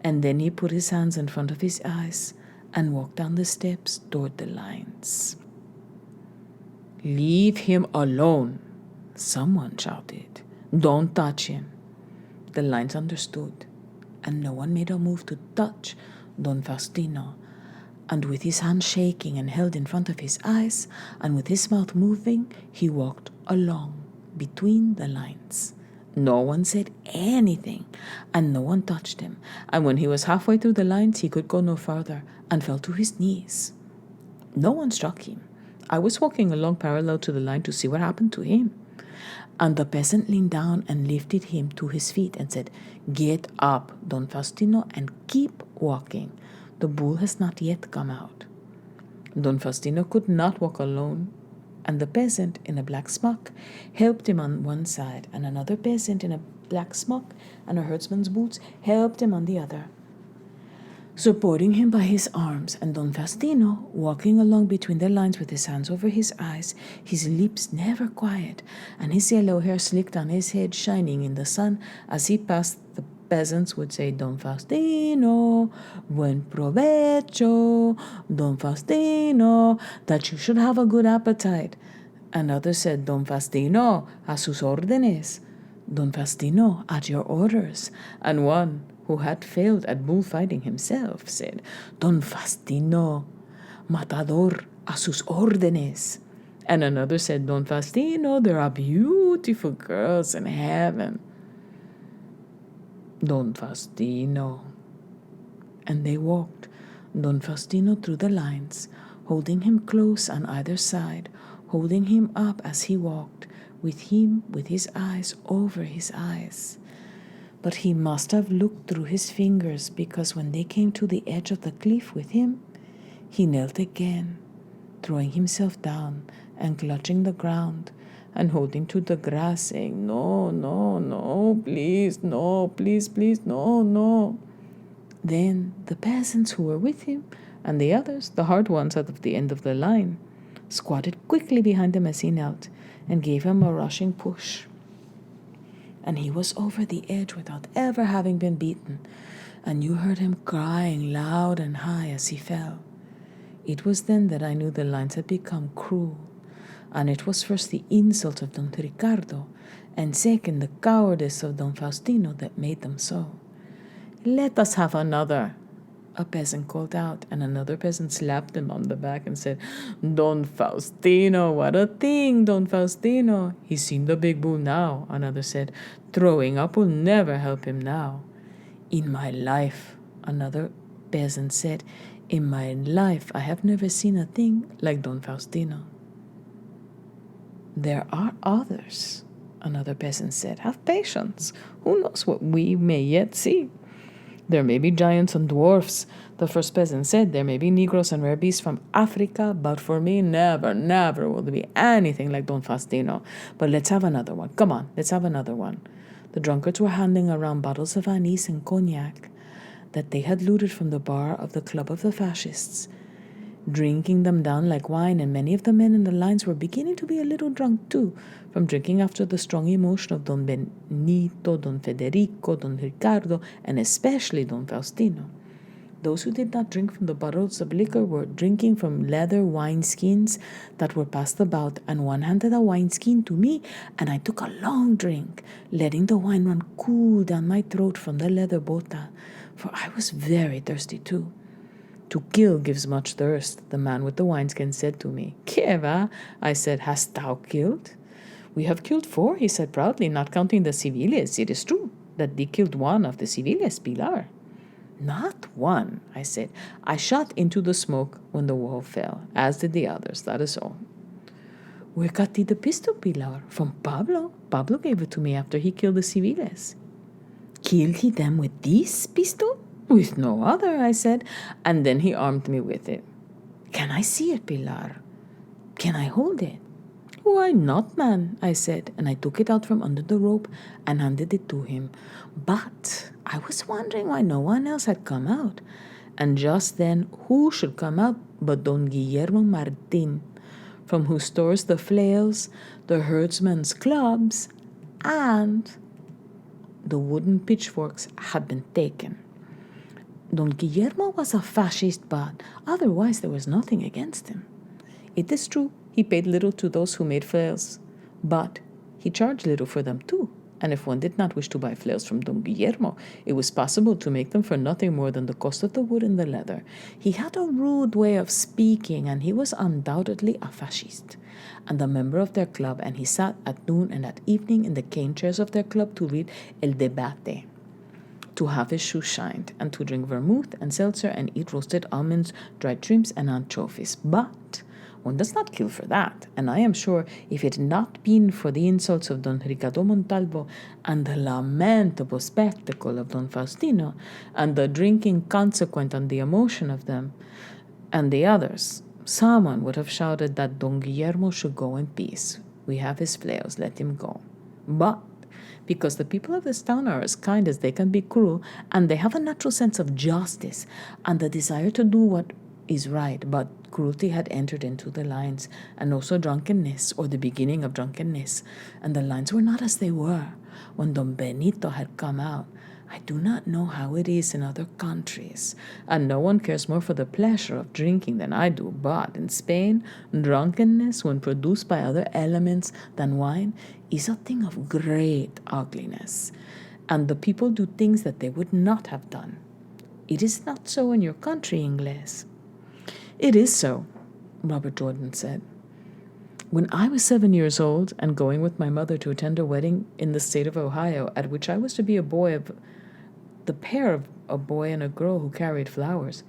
And then he put his hands in front of his eyes and walked down the steps toward the lines. "Leave him alone," someone shouted. "Don't touch him." The lines understood, and no one made a move to touch Don Faustino. And with his hand shaking and held in front of his eyes, and with his mouth moving, he walked along between the lines. No one said anything, and no one touched him. And when he was halfway through the lines, he could go no farther and fell to his knees. No one struck him. I was walking along parallel to the line to see what happened to him. And the peasant leaned down and lifted him to his feet and said, "Get up, Don Faustino, and keep walking. The bull has not yet come out." Don Faustino could not walk alone, and the peasant in a black smock helped him on one side, and another peasant in a black smock and a herdsman's boots helped him on the other, supporting him by his arms. And Don Faustino, walking along between the lines with his hands over his eyes, his lips never quiet, and his yellow hair slicked on his head, shining in the sun. As he passed, the peasants would say, "Don Faustino, buen provecho, Don Faustino, that you should have a good appetite." And others said, "Don Faustino, a sus órdenes, Don Faustino, at your orders." And one, who had failed at bullfighting himself, said, "Don Faustino, matador, a sus órdenes." And another said, "Don Faustino, there are beautiful girls in heaven. Don Faustino." And they walked Don Faustino through the lines, holding him close on either side, holding him up as he walked, with him with his eyes over his eyes. But he must have looked through his fingers, because when they came to the edge of the cliff with him, he knelt again, throwing himself down and clutching the ground and holding to the grass, saying, "No, no, no, please, no, please, please, no, no." Then the peasants who were with him and the others, the hard ones at the end of the line, squatted quickly behind him as he knelt and gave him a rushing push. And he was over the edge without ever having been beaten, and you heard him crying loud and high as he fell. It was then that I knew the lines had become cruel, and it was first the insult of Don Ricardo, and second the cowardice of Don Faustino that made them so. "Let us have another," a peasant called out, and another peasant slapped him on the back and said, "Don Faustino, what a thing, Don Faustino. He's seen the big bull now," another said. "Throwing up will never help him now." "In my life," another peasant said, "in my life I have never seen a thing like Don Faustino." "There are others," another peasant said. "Have patience. Who knows what we may yet see? There may be giants and dwarfs," the first peasant said. "There may be Negroes and rare beasts from Africa, but for me, never, never will there be anything like Don Faustino. But let's have another one. Come on, let's have another one." The drunkards were handing around bottles of anise and cognac that they had looted from the bar of the Club of the Fascists, drinking them down like wine, and many of the men in the lines were beginning to be a little drunk too, from drinking after the strong emotion of Don Benito, Don Federico, Don Ricardo, and especially Don Faustino. Those who did not drink from the bottles of liquor were drinking from leather wineskins that were passed about, and one handed a wineskin to me, and I took a long drink, letting the wine run cool down my throat from the leather bota, for I was very thirsty too. "To kill gives much thirst," the man with the wineskin said to me. "Que va?" I said. "Hast thou killed?" "We have killed 4, he said proudly, "not counting the civiles. It is true that they killed one of the civiles, Pilar." "Not one," I said. "I shot into the smoke when the wall fell, as did the others, that is all." "Where got thee the pistol, Pilar?" "From Pablo. Pablo gave it to me after he killed the civiles." "Killed he them with this pistol?" "With no other," I said, and then he armed me with it. "Can I see it, Pilar? Can I hold it?" "Why not, man?" I said, and I took it out from under the rope and handed it to him. But I was wondering why no one else had come out. And just then, who should come out but Don Guillermo Martin, from whose stores the flails, the herdsmen's clubs, and the wooden pitchforks had been taken. Don Guillermo was a fascist, but otherwise there was nothing against him. It is true, he paid little to those who made flails, but he charged little for them too. And if one did not wish to buy flails from Don Guillermo, it was possible to make them for nothing more than the cost of the wood and the leather. He had a rude way of speaking, and he was undoubtedly a fascist, and a member of their club, and he sat at noon and at evening in the cane chairs of their club to read El Debate, to have his shoes shined, and to drink vermouth and seltzer and eat roasted almonds, dried shrimps, and anchovies. But one does not kill for that, and I am sure if it had not been for the insults of Don Ricardo Montalvo and the lamentable spectacle of Don Faustino and the drinking consequent on the emotion of them and the others, someone would have shouted that Don Guillermo should go in peace. We have his flails, let him go. But because the people of this town are as kind as they can be cruel, and they have a natural sense of justice and the desire to do what is right, but cruelty had entered into the lines, and also drunkenness, or the beginning of drunkenness, and the lines were not as they were when Don Benito had come out. I do not know how it is in other countries, and no one cares more for the pleasure of drinking than I do, but in Spain, drunkenness, when produced by other elements than wine, is a thing of great ugliness, and the people do things that they would not have done. It is not so in your country, Inglés. It is so, Robert Jordan said. When I was 7 years old and going with my mother to attend a wedding in the state of Ohio, at which I was to be the pair of a boy and a girl who carried flowers.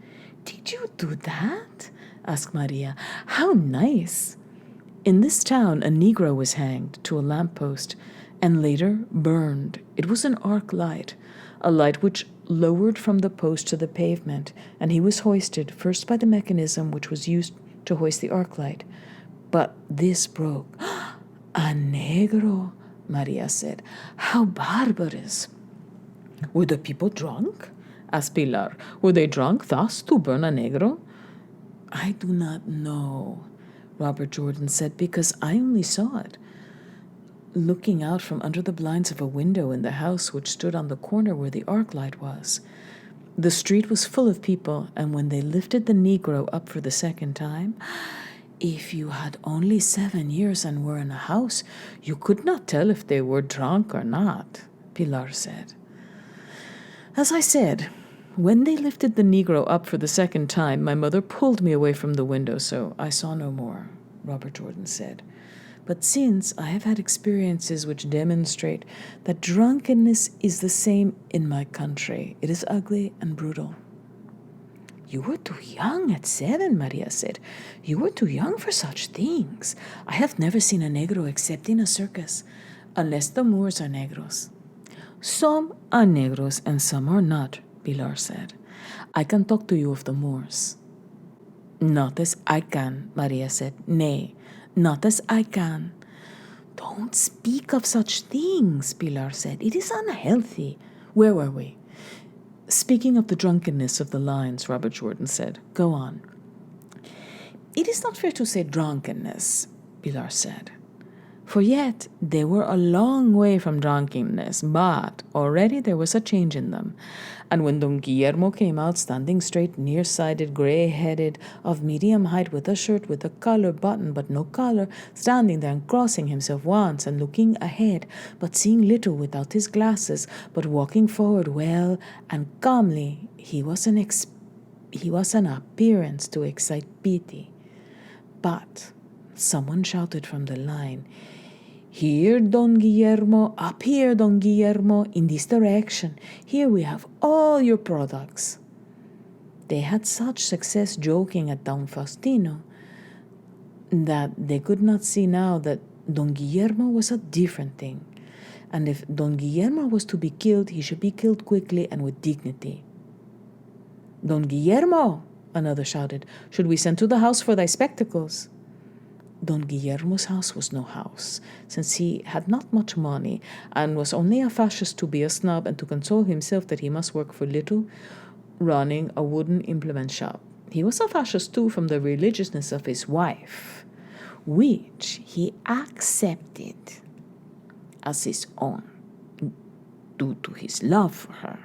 Did you do that? Asked Maria. How nice. In this town, a Negro was hanged to a lamppost and later burned. It was an arc light, a light which lowered from the post to the pavement, and he was hoisted first by the mechanism which was used to hoist the arc light. But this broke. A negro, Maria said. How barbarous. Were the people drunk? Asked Pilar. Were they drunk thus to burn a negro? I do not know, Robert Jordan said, because I only saw it, looking out from under the blinds of a window in the house which stood on the corner where the arc light was. The street was full of people, and when they lifted the Negro up for the second time, if you had only 7 years and were in a house, you could not tell if they were drunk or not, Pilar said. As I said, when they lifted the Negro up for the second time, my mother pulled me away from the window, so I saw no more, Robert Jordan said. But since I have had experiences which demonstrate that drunkenness is the same in my country, it is ugly and brutal. You were too young at 7, Maria said. You were too young for such things. I have never seen a negro except in a circus, unless the Moors are negros. Some are negros and some are not, Pilar said. I can talk to you of the Moors. Not as I can, Maria said. Nay, not as I can. Don't speak of such things, Pilar said. It is unhealthy. Where were we? Speaking of the drunkenness of the lines, Robert Jordan said. Go on. It is not fair to say drunkenness, Pilar said. For yet they were a long way from drunkenness, but already there was a change in them. And when Don Guillermo came out standing straight, near-sighted, gray-headed, of medium height, with a shirt with a collar button but no collar, standing there and crossing himself once and looking ahead, but seeing little without his glasses, but walking forward well and calmly, he was an appearance to excite pity. But someone shouted from the line, Here, Don Guillermo, up here, Don Guillermo, in this direction. Here we have all your products. They had such success joking at Don Faustino that they could not see now that Don Guillermo was a different thing. And if Don Guillermo was to be killed, he should be killed quickly and with dignity. Don Guillermo, another shouted, should we send to the house for thy spectacles? Don Guillermo's house was no house, since he had not much money, and was only a fascist to be a snob and to console himself that he must work for little, running a wooden implement shop. He was a fascist too from the religiousness of his wife, which he accepted. as his own due to his love for her.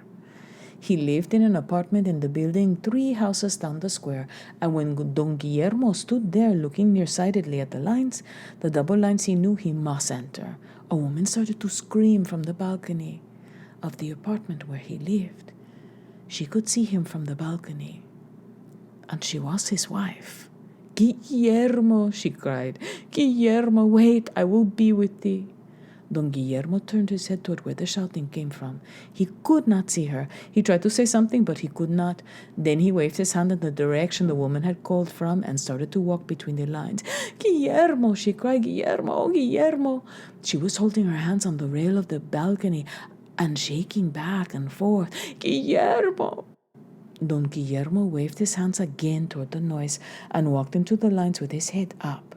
He lived in an apartment in the building 3 houses down the square, and when Don Guillermo stood there looking nearsightedly at the lines, the double lines he knew he must enter, a woman started to scream from the balcony of the apartment where he lived. She could see him from the balcony, and she was his wife. "Guillermo," she cried. "Guillermo, wait, I will be with thee." Don Guillermo turned his head toward where the shouting came from. He could not see her. He tried to say something, but he could not. Then he waved his hand in the direction the woman had called from and started to walk between the lines. "Guillermo," she cried. "Guillermo, oh, Guillermo." She was holding her hands on the rail of the balcony and shaking back and forth. "Guillermo." Don Guillermo waved his hands again toward the noise and walked into the lines with his head up.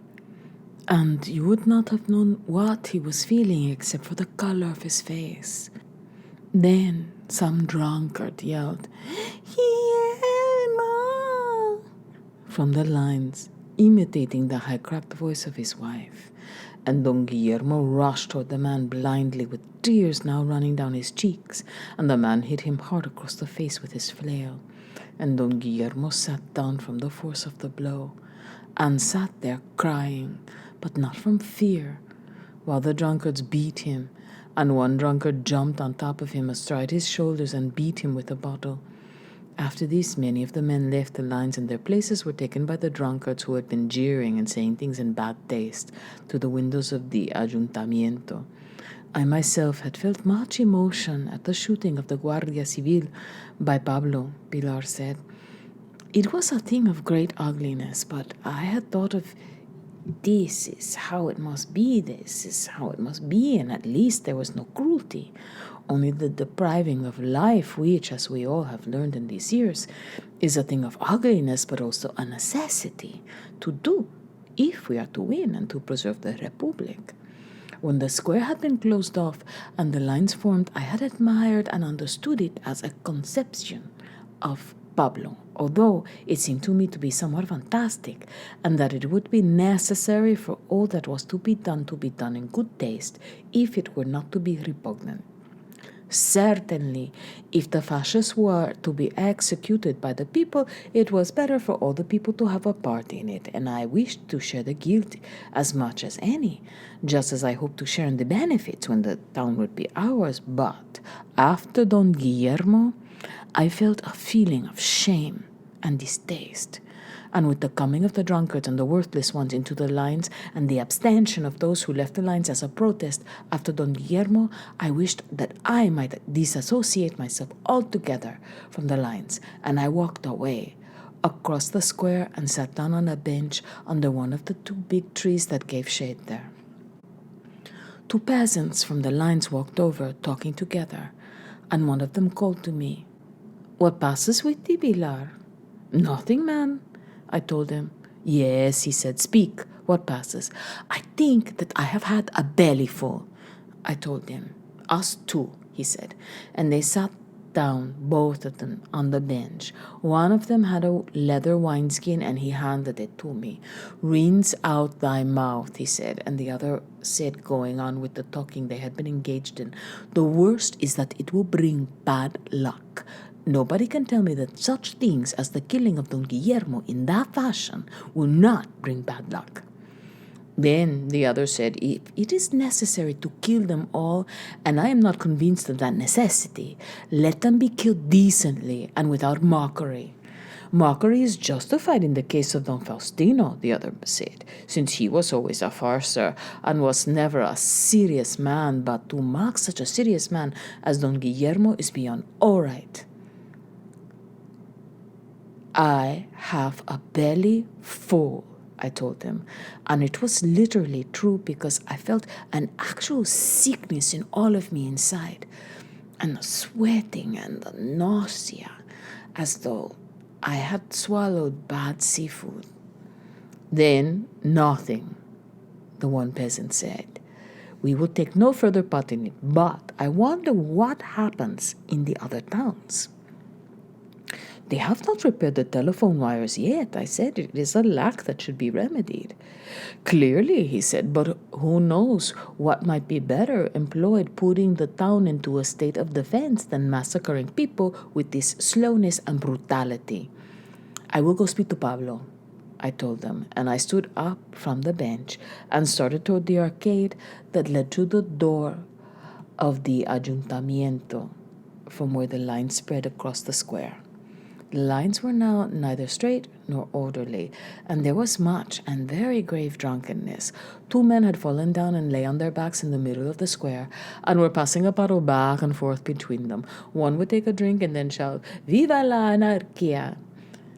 And you would not have known what he was feeling except for the color of his face. Then some drunkard yelled, "Guillermo!" from the lines, imitating the high-cracked voice of his wife. And Don Guillermo rushed toward the man blindly, with tears now running down his cheeks, and the man hit him hard across the face with his flail. And Don Guillermo sat down from the force of the blow, and sat there crying, but not from fear, while the drunkards beat him, and one drunkard jumped on top of him astride his shoulders and beat him with a bottle. After this, many of the men left the lines, and their places were taken by the drunkards who had been jeering and saying things in bad taste to the windows of the Ayuntamiento. I myself had felt much emotion at the shooting of the Guardia Civil by Pablo, Pilar said. It was a thing of great ugliness, but I had thought of this is how it must be, and at least there was no cruelty, only the depriving of life, which, as we all have learned in these years, is a thing of ugliness, but also a necessity to do if we are to win and to preserve the Republic. When the square had been closed off and the lines formed, I had admired and understood it as a conception of Pablo, although it seemed to me to be somewhat fantastic, and that it would be necessary for all that was to be done in good taste, if it were not to be repugnant. Certainly, if the fascists were to be executed by the people, it was better for all the people to have a part in it, and I wished to share the guilt as much as any, just as I hoped to share in the benefits when the town would be ours. But after Don Guillermo, I felt a feeling of shame and distaste. And with the coming of the drunkards and the worthless ones into the lines, and the abstention of those who left the lines as a protest after Don Guillermo, I wished that I might disassociate myself altogether from the lines, and I walked away across the square and sat down on a bench under one of the 2 big trees that gave shade there. 2 peasants from the lines walked over, talking together, and one of them called to me, "What passes with thee, Pilar?" "Nothing, man," I told him. "Yes," he said, "speak. What passes?" "I think that I have had a bellyful," I told him. "Us too," he said. And they sat down, both of them, on the bench. One of them had a leather wineskin, and he handed it to me. "Rinse out thy mouth," he said, and the other said, going on with the talking they had been engaged in, "The worst is that it will bring bad luck. Nobody can tell me that such things as the killing of Don Guillermo in that fashion will not bring bad luck." Then the other said, "If it is necessary to kill them all, and I am not convinced of that necessity, let them be killed decently and without mockery." "Mockery is justified in the case of Don Faustino," the other said, "since he was always a farcer and was never a serious man, but to mock such a serious man as Don Guillermo is beyond all right." "I have a belly full," I told him, and it was literally true, because I felt an actual sickness in all of me inside, and the sweating and the nausea, as though I had swallowed bad seafood. "Then nothing," the one peasant said. "We will take no further part in it, but I wonder what happens in the other towns." They have not repaired the telephone wires yet, I said. It is a lack that should be remedied. Clearly, he said, but who knows what might be better employed putting the town into a state of defense than massacring people with this slowness and brutality. I will go speak to Pablo, I told them, and I stood up from the bench and started toward the arcade that led to the door of the Ayuntamiento, from where the lines spread across the square. The lines were now neither straight nor orderly, and there was much and very grave drunkenness. 2 men had fallen down and lay on their backs in the middle of the square, and were passing a bottle back and forth between them. One would take a drink and then shout, "Viva la anarquía!"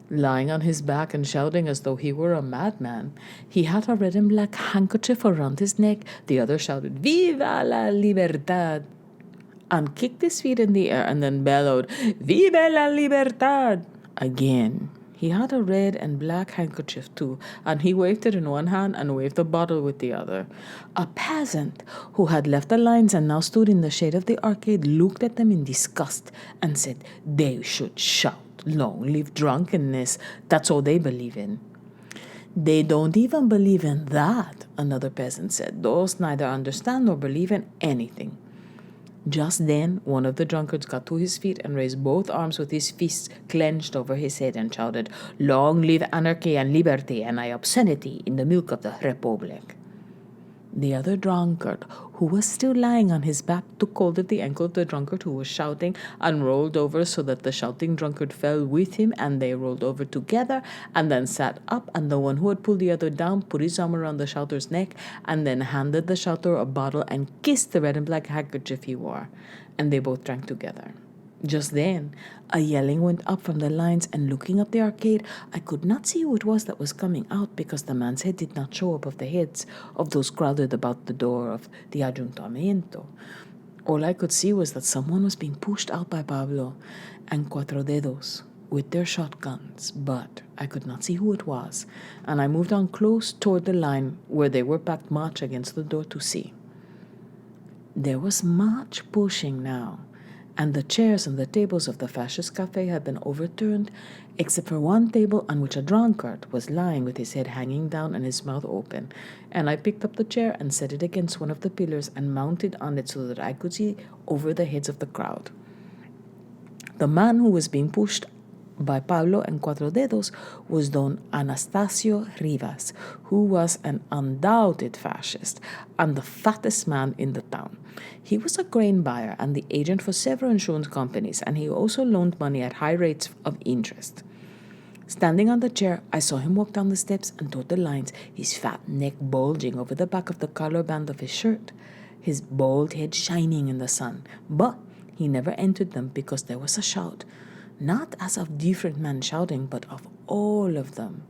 Lying on his back and shouting as though he were a madman. He had a red and black handkerchief around his neck. The other shouted, "Viva la libertad!" and kicked his feet in the air and then bellowed, "Viva la libertad!" again. He had a red and black handkerchief too, and he waved it in one hand and waved the bottle with the other. A peasant who had left the lines and now stood in the shade of the arcade looked at them in disgust and said, "They should shout, 'Long live drunkenness.' That's all they believe in." "They don't even believe in that," another peasant said. "Those neither understand nor believe in anything." Just then, one of the drunkards got to his feet and raised both arms with his fists clenched over his head and shouted, "Long live anarchy and liberty and obscenity in the milk of the Republic." The other drunkard, who was still lying on his back, took hold of the ankle of the drunkard who was shouting and rolled over so that the shouting drunkard fell with him, and they rolled over together and then sat up, and the one who had pulled the other down put his arm around the shouter's neck and then handed the shouter a bottle and kissed the red and black handkerchief he wore, and they both drank together. Just then, a yelling went up from the lines, and looking up the arcade, I could not see who it was that was coming out because the man's head did not show above the heads of those crowded about the door of the Ayuntamiento. All I could see was that someone was being pushed out by Pablo and Cuatro Dedos with their shotguns, but I could not see who it was, and I moved on close toward the line where they were packed much against the door to see. There was much pushing now, and the chairs and the tables of the fascist cafe had been overturned, except for one table on which a drunkard was lying with his head hanging down and his mouth open, and I picked up the chair and set it against one of the pillars and mounted on it so that I could see over the heads of the crowd. The man who was being pushed by Pablo and Cuatro Dedos was Don Anastasio Rivas, who was an undoubted fascist and the fattest man in the town. He was a grain buyer and the agent for several insurance companies, and he also loaned money at high rates of interest. Standing on the chair, I saw him walk down the steps and toward the lines, his fat neck bulging over the back of the collar band of his shirt, his bald head shining in the sun. But he never entered them because there was a shout, not as of different men shouting, but of all of them.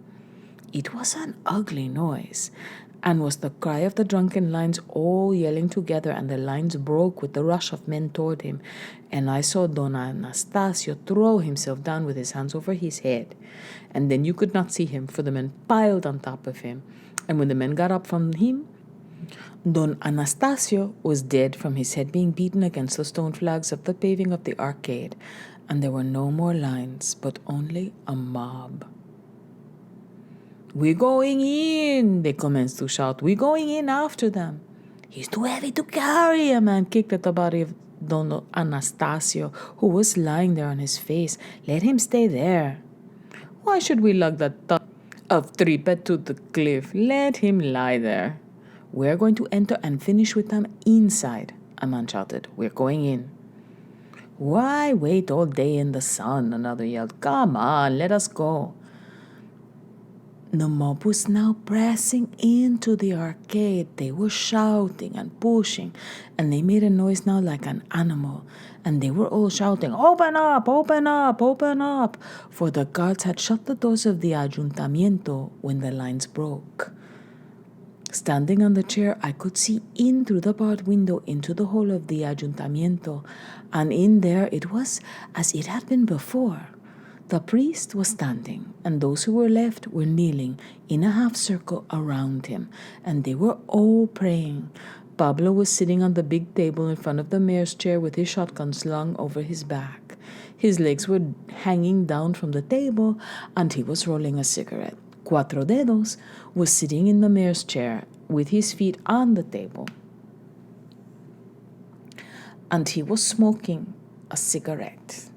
It was an ugly noise, and was the cry of the drunken lines all yelling together, and the lines broke with the rush of men toward him, and I saw Don Anastasio throw himself down with his hands over his head, and then you could not see him, for the men piled on top of him, and when the men got up from him, Don Anastasio was dead from his head being beaten against the stone flags of the paving of the arcade, and there were no more lines, but only a mob. "We're going in," they commenced to shout. "We're going in after them." "He's too heavy to carry," a man kicked at the body of Don Anastasio, who was lying there on his face. "Let him stay there." "Why should we lug that ton of tripet to the cliff? Let him lie there." "We're going to enter and finish with them inside," a man shouted. "We're going in." "Why wait all day in the sun?" another yelled. "Come on, let us go." The mob was now pressing into the arcade. They were shouting and pushing, and they made a noise now like an animal, and they were all shouting, "Open up, open up, open up," for the guards had shut the doors of the Ayuntamiento when the lines broke. Standing on the chair, I could see in through the barred window into the hall of the Ayuntamiento, and in there it was as it had been before. The priest was standing, and those who were left were kneeling in a half circle around him, and they were all praying. Pablo was sitting on the big table in front of the mayor's chair with his shotgun slung over his back. His legs were hanging down from the table, and he was rolling a cigarette. Cuatro Dedos was sitting in the mayor's chair with his feet on the table, and he was smoking a cigarette.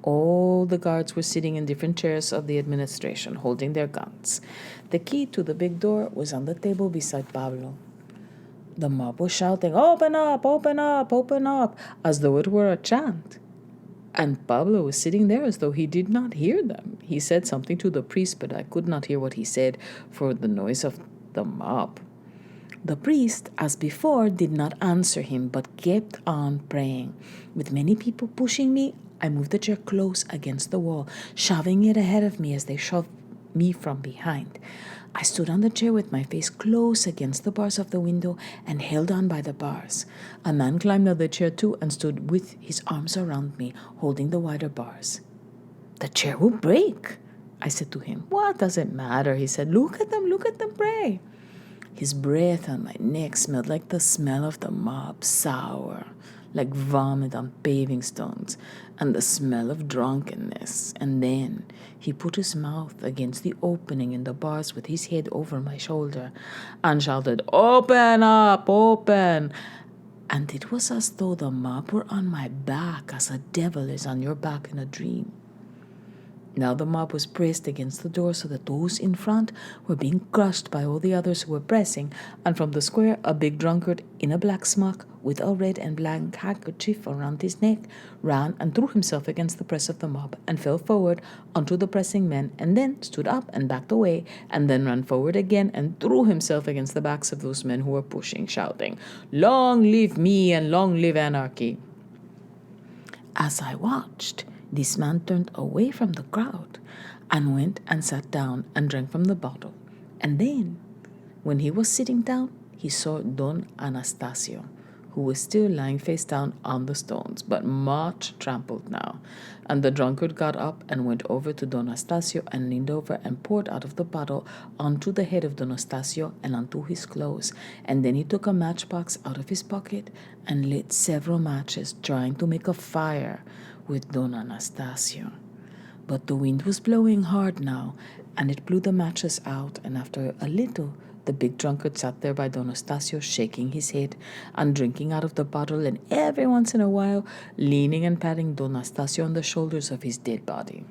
All the guards were sitting in different chairs of the administration, holding their guns. The key to the big door was on the table beside Pablo. The mob was shouting, "Open up, open up, open up," as though it were a chant. And Pablo was sitting there as though he did not hear them. He said something to the priest, but I could not hear what he said for the noise of the mob. The priest, as before, did not answer him, but kept on praying. With many people pushing me, I moved the chair close against the wall, shoving it ahead of me as they shoved me from behind. I stood on the chair with my face close against the bars of the window and held on by the bars. A man climbed out the chair too and stood with his arms around me, holding the wider bars. "The chair will break," I said to him. "What does it matter?" he said. Look at them pray." His breath on my neck smelled like the smell of the mob, sour, like vomit on paving stones, and the smell of drunkenness. And then he put his mouth against the opening in the bars with his head over my shoulder and shouted, "Open up, open!" And it was as though the mob were on my back as a devil is on your back in a dream. Now the mob was pressed against the door so that those in front were being crushed by all the others who were pressing, and from the square a big drunkard in a black smock with a red and black handkerchief around his neck ran and threw himself against the press of the mob and fell forward onto the pressing men, and then stood up and backed away, and then ran forward again and threw himself against the backs of those men who were pushing, shouting, "Long live me and long live anarchy!" As I watched, this man turned away from the crowd and went and sat down and drank from the bottle. And then, when he was sitting down, he saw Don Anastasio, who was still lying face down on the stones, but much trampled now. And the drunkard got up and went over to Don Anastasio and leaned over and poured out of the bottle onto the head of Don Anastasio and onto his clothes. And then he took a matchbox out of his pocket and lit several matches, trying to make a fire with Don Anastasio. But the wind was blowing hard now, and it blew the matches out, and after a little, the big drunkard sat there by Don Anastasio, shaking his head and drinking out of the bottle, and every once in a while leaning and patting Don Anastasio on the shoulders of his dead body.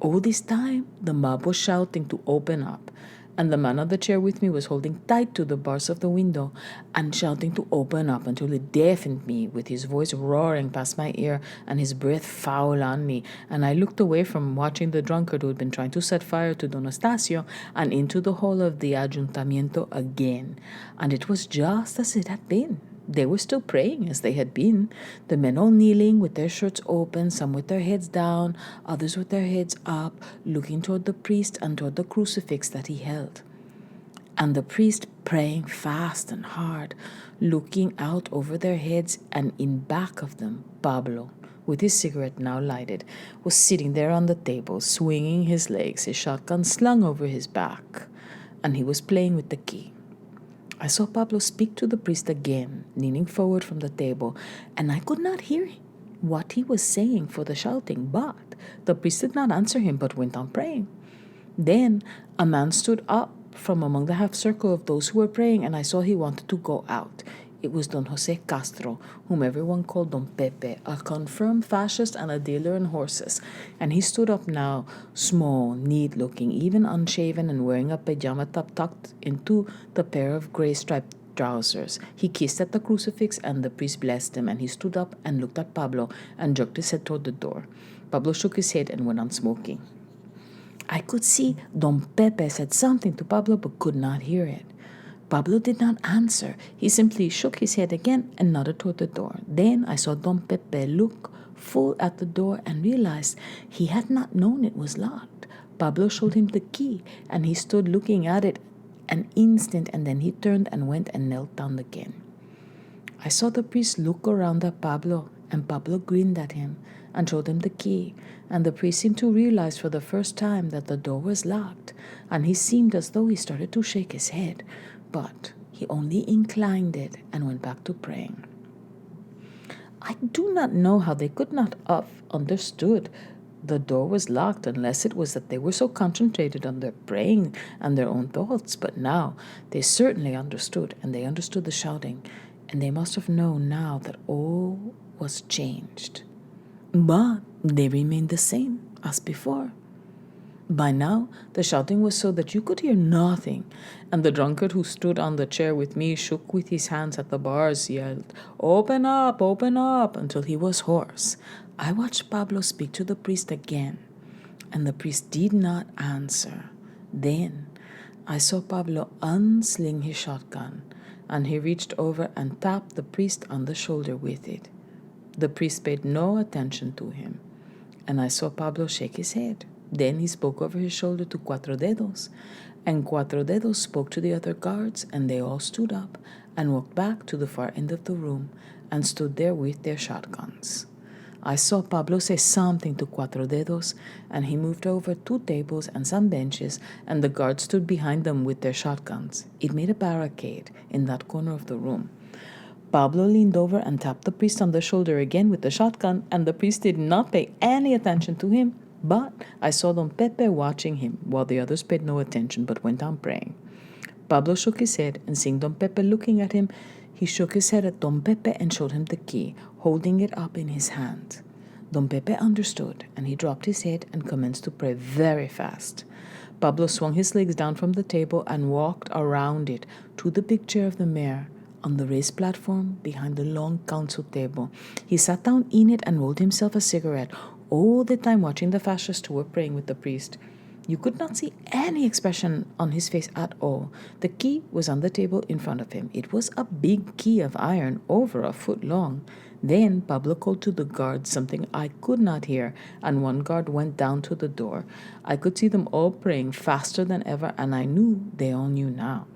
All this time, the mob was shouting to open up, and the man on the chair with me was holding tight to the bars of the window and shouting to open up until it deafened me, with his voice roaring past my ear and his breath foul on me. And I looked away from watching the drunkard who had been trying to set fire to Don Anastasio and into the hall of the Ayuntamiento again. And it was just as it had been. They were still praying as they had been, the men all kneeling with their shirts open, some with their heads down, others with their heads up, looking toward the priest and toward the crucifix that he held. And the priest praying fast and hard, looking out over their heads, and in back of them, Pablo, with his cigarette now lighted, was sitting there on the table, swinging his legs, his shotgun slung over his back, and he was playing with the key. I saw Pablo speak to the priest again, leaning forward from the table, and I could not hear what he was saying for the shouting, but the priest did not answer him, but went on praying. Then a man stood up from among the half circle of those who were praying, and I saw he wanted to go out. It was Don Jose Castro, whom everyone called Don Pepe, a confirmed fascist and a dealer in horses. And he stood up now, small, neat-looking, even unshaven, and wearing a pajama top tucked into the pair of gray striped trousers. He kissed at the crucifix, and the priest blessed him, and he stood up and looked at Pablo and jerked his head toward the door. Pablo shook his head and went on smoking. I could see Don Pepe said something to Pablo but could not hear it. Pablo did not answer. He simply shook his head again and nodded toward the door. Then I saw Don Pepe look full at the door and realized he had not known it was locked. Pablo showed him the key, and he stood looking at it an instant, and then he turned and went and knelt down again. I saw the priest look around at Pablo, and Pablo grinned at him and showed him the key, and the priest seemed to realize for the first time that the door was locked, and he seemed as though he started to shake his head, but he only inclined it and went back to praying. I do not know how they could not have understood the door was locked unless it was that they were so concentrated on their praying and their own thoughts. But now they certainly understood, and they understood the shouting, and they must have known now that all was changed. But they remained the same as before. By now, the shouting was so that you could hear nothing, and the drunkard who stood on the chair with me shook with his hands at the bars, yelled, open up, until he was hoarse. I watched Pablo speak to the priest again, and the priest did not answer. Then I saw Pablo unsling his shotgun, and he reached over and tapped the priest on the shoulder with it. The priest paid no attention to him, and I saw Pablo shake his head. Then he spoke over his shoulder to Cuatro Dedos, and Cuatro Dedos spoke to the other guards, and they all stood up and walked back to the far end of the room and stood there with their shotguns. I saw Pablo say something to Cuatro Dedos, and he moved over 2 tables and some benches, and the guards stood behind them with their shotguns. It made a barricade in that corner of the room. Pablo leaned over and tapped the priest on the shoulder again with the shotgun, and the priest did not pay any attention to him. But I saw Don Pepe watching him, while the others paid no attention but went on praying. Pablo shook his head, and seeing Don Pepe looking at him, he shook his head at Don Pepe and showed him the key, holding it up in his hand. Don Pepe understood, and he dropped his head and commenced to pray very fast. Pablo swung his legs down from the table and walked around it to the big chair of the mayor on the raised platform behind the long council table. He sat down in it and rolled himself a cigarette, all the time watching the fascists who were praying with the priest. You could not see any expression on his face at all. The key was on the table in front of him. It was a big key of iron, over a foot long. Then Pablo called to the guards something I could not hear, and one guard went down to the door. I could see them all praying faster than ever, and I knew they all knew now.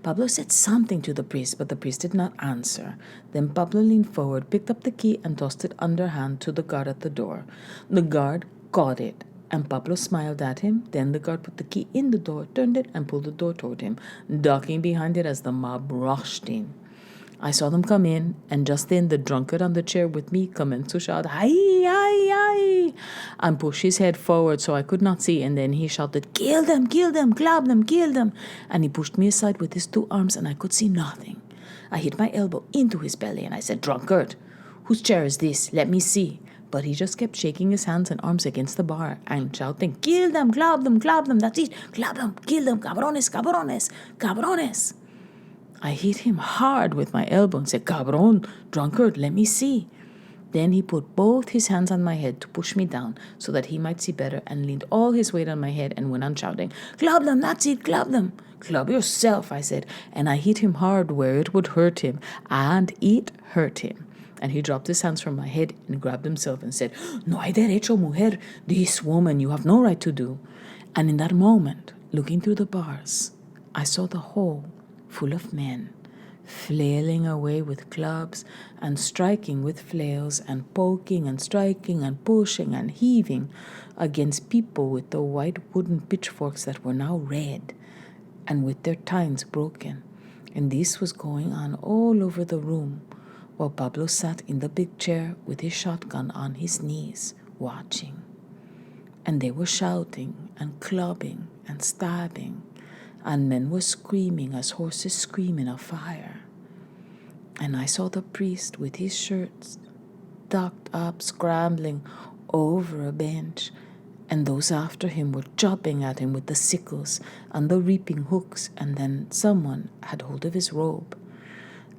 Pablo said something to the priest, but the priest did not answer. Then Pablo leaned forward, picked up the key, and tossed it underhand to the guard at the door. The guard caught it, and Pablo smiled at him. Then the guard put the key in the door, turned it, and pulled the door toward him, ducking behind it as the mob rushed in. I saw them come in, and just then the drunkard on the chair with me commenced to shout, "Hi, hi, hi," and push his head forward so I could not see, and then he shouted, kill them, club them, kill them," and he pushed me aside with his 2 arms, and I could see nothing. I hit my elbow into his belly, and I said, "Drunkard, whose chair is this? Let me see." But he just kept shaking his hands and arms against the bar and shouting, "Kill them, club them, that's it, club them, kill them, cabrones, cabrones, cabrones." I hit him hard with my elbow and said, "Cabron, drunkard, let me see." Then he put both his hands on my head to push me down so that he might see better, and leaned all his weight on my head and went on shouting, "Club them, that's it, club them." "Club yourself," I said, and I hit him hard where it would hurt him, and it hurt him. And he dropped his hands from my head and grabbed himself and said, "No hay derecho, mujer. This woman you have no right to do." And in that moment, looking through the bars, I saw the hall full of men, flailing away with clubs and striking with flails and poking and striking and pushing and heaving against people with the white wooden pitchforks that were now red and with their tines broken. And this was going on all over the room, while Pablo sat in the big chair with his shotgun on his knees, watching. And they were shouting and clubbing and stabbing, and men were screaming as horses scream in a fire. And I saw the priest with his shirts tucked up, scrambling over a bench, and those after him were chopping at him with the sickles and the reaping hooks, and then someone had hold of his robe.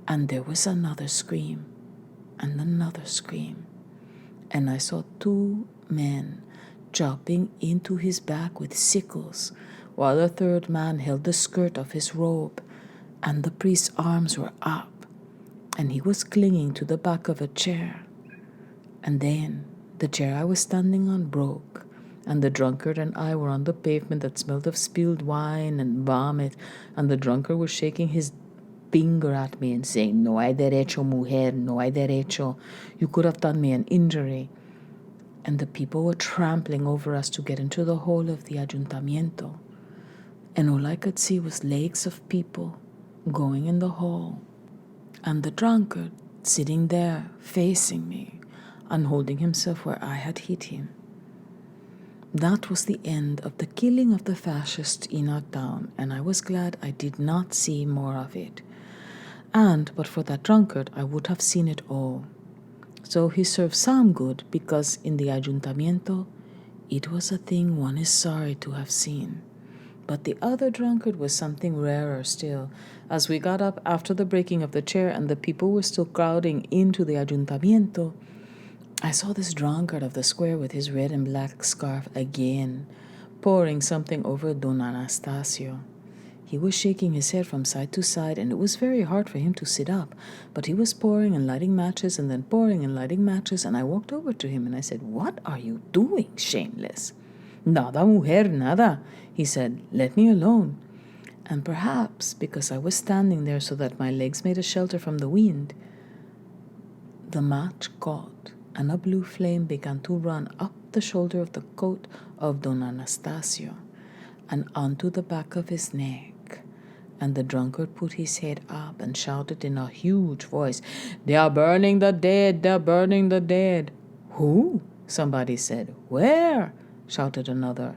And there was another scream, and another scream, and I saw 2 men chopping into his back with sickles, while a 3rd man held the skirt of his robe, and the priest's arms were up, and he was clinging to the back of a chair. And then the chair I was standing on broke, and the drunkard and I were on the pavement that smelled of spilled wine and vomit, and the drunkard was shaking his finger at me and saying, "No hay derecho, mujer, no hay derecho. You could have done me an injury." And the people were trampling over us to get into the hall of the ayuntamiento. And all I could see was legs of people going in the hall, and the drunkard sitting there facing me and holding himself where I had hit him. That was the end of the killing of the fascists in our town, and I was glad I did not see more of it. And but for that drunkard, I would have seen it all. So he served some good, because in the ayuntamiento, it was a thing one is sorry to have seen. But the other drunkard was something rarer still. As we got up after the breaking of the chair and the people were still crowding into the ayuntamiento, I saw this drunkard of the square with his red and black scarf again, pouring something over Don Anastasio. He was shaking his head from side to side, and it was very hard for him to sit up. But he was pouring and lighting matches and then pouring and lighting matches, and I walked over to him and I said, "What are you doing, shameless?" "Nada, mujer, nada," he said. "Let me alone." And perhaps because I was standing there so that my legs made a shelter from the wind, the match caught, and a blue flame began to run up the shoulder of the coat of Don Anastasio and onto the back of his neck. And the drunkard put his head up and shouted in a huge voice, "They are burning the dead! They are burning the dead!" "Who?" somebody said. "Where?" shouted another.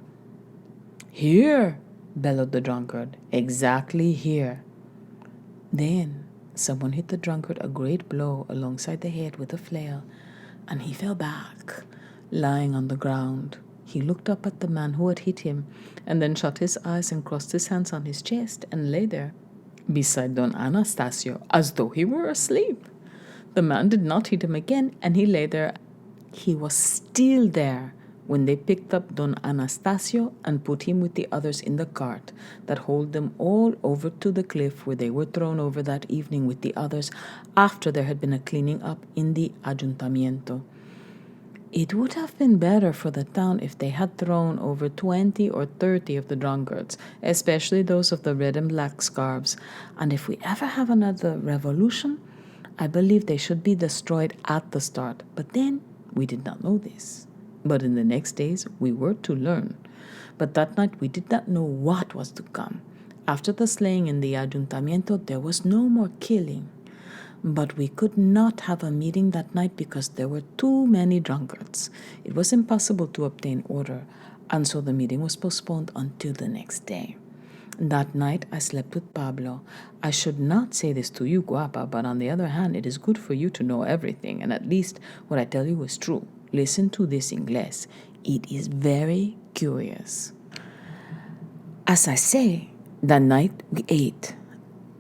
"Here!" bellowed the drunkard. "Exactly here." Then someone hit the drunkard a great blow alongside the head with a flail, and he fell back, lying on the ground. He looked up at the man who had hit him, and then shut his eyes and crossed his hands on his chest and lay there, beside Don Anastasio, as though he were asleep. The man did not hit him again, and he lay there. He was still there when they picked up Don Anastasio and put him with the others in the cart that hauled them all over to the cliff where they were thrown over that evening with the others after there had been a cleaning up in the ayuntamiento. It would have been better for the town if they had thrown over 20 or 30 of the drunkards, especially those of the red and black scarves, and if we ever have another revolution, I believe they should be destroyed at the start. But then we did not know this. But in the next days we were to learn. But that night we did not know what was to come. After the slaying in the ayuntamiento, there was no more killing. But we could not have a meeting that night because there were too many drunkards. It was impossible to obtain order, and so the meeting was postponed until the next day. That night I slept with Pablo. I should not say this to you, guapa, but on the other hand, it is good for you to know everything, and at least what I tell you is true. Listen to this Ingles. It is very curious. As I say, that night we ate,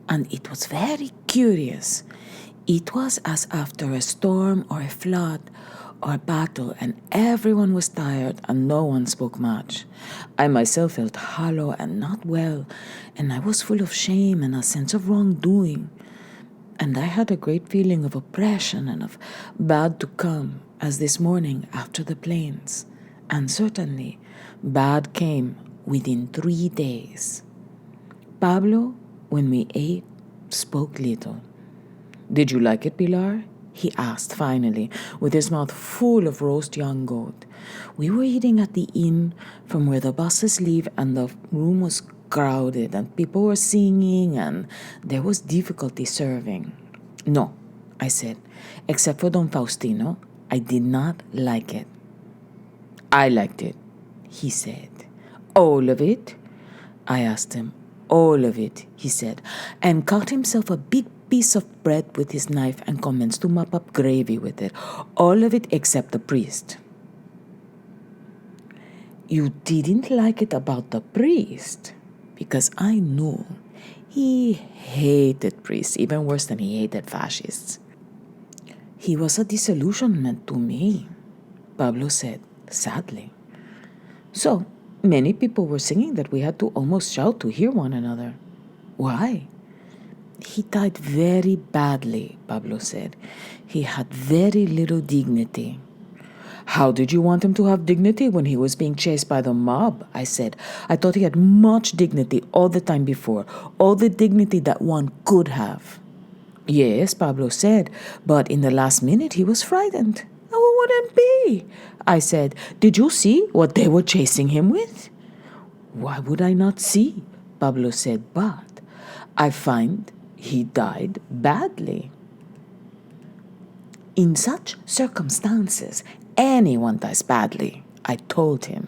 and it was very curious. It was as after a storm or a flood or a battle, and everyone was tired and no one spoke much. I myself felt hollow and not well, and I was full of shame and a sense of wrongdoing. And I had a great feeling of oppression and of bad to come, as this morning after the plains. And certainly, bad came within 3 days. Pablo, when we ate, spoke little. "Did you like it, Pilar?" he asked finally, with his mouth full of roast young goat. We were eating at the inn from where the buses leave, and the room was crowded, and people were singing, and there was difficulty serving. "No," I said, "except for Don Faustino, I did not like it." "I liked it," he said. "All of it?" I asked him. "All of it," he said, and cut himself a big piece of bread with his knife and commenced to mop up gravy with it. "All of it except the priest." "You didn't like it about the priest?" Because I knew he hated priests, even worse than he hated fascists. "He was a disillusionment to me," Pablo said, sadly. "So many people were singing that we had to almost shout to hear one another." "Why?" "He died very badly," Pablo said. "He had very little dignity." "How did you want him to have dignity when he was being chased by the mob?" I said. "I thought he had much dignity all the time before, all the dignity that one could have." "Yes," Pablo said, "but in the last minute he was frightened." "Who wouldn't be?" I said. "Did you see what they were chasing him with?" "Why would I not see?" Pablo said, "but I find he died badly." In such circumstances, anyone dies badly, I told him.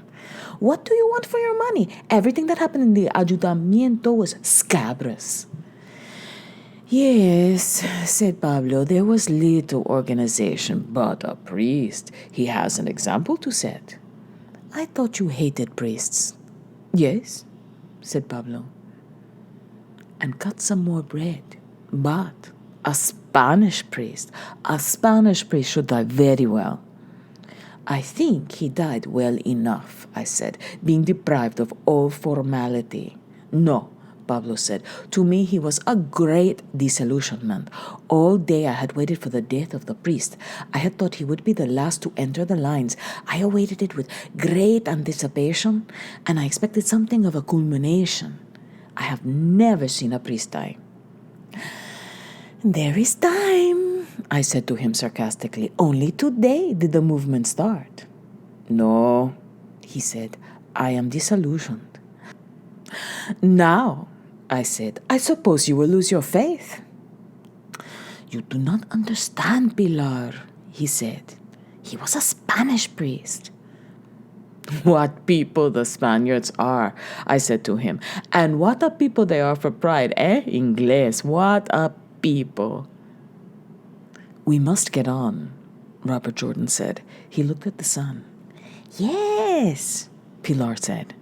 What do you want for your money? Everything that happened in the ayudamiento was scabrous. Yes, said Pablo, there was little organization, but a priest, he has an example to set. I thought you hated priests. Yes, said Pablo. And cut some more bread. But a Spanish priest should die very well. I think he died well enough, I said, being deprived of all formality. No, Pablo said. To me, he was a great disillusionment. All day I had waited for the death of the priest. I had thought he would be the last to enter the lines. I awaited it with great anticipation, and I expected something of a culmination. I have never seen a priest die. There is time, I said to him sarcastically. Only today did the movement start. No, he said, I am disillusioned. Now, I said, I suppose you will lose your faith. You do not understand, Pilar, he said. He was a Spanish priest. What people the Spaniards are, I said to him. And what a people they are for pride, eh? Inglés, what a people. We must get on, Robert Jordan said. He looked at the sun. Yes, Pilar said.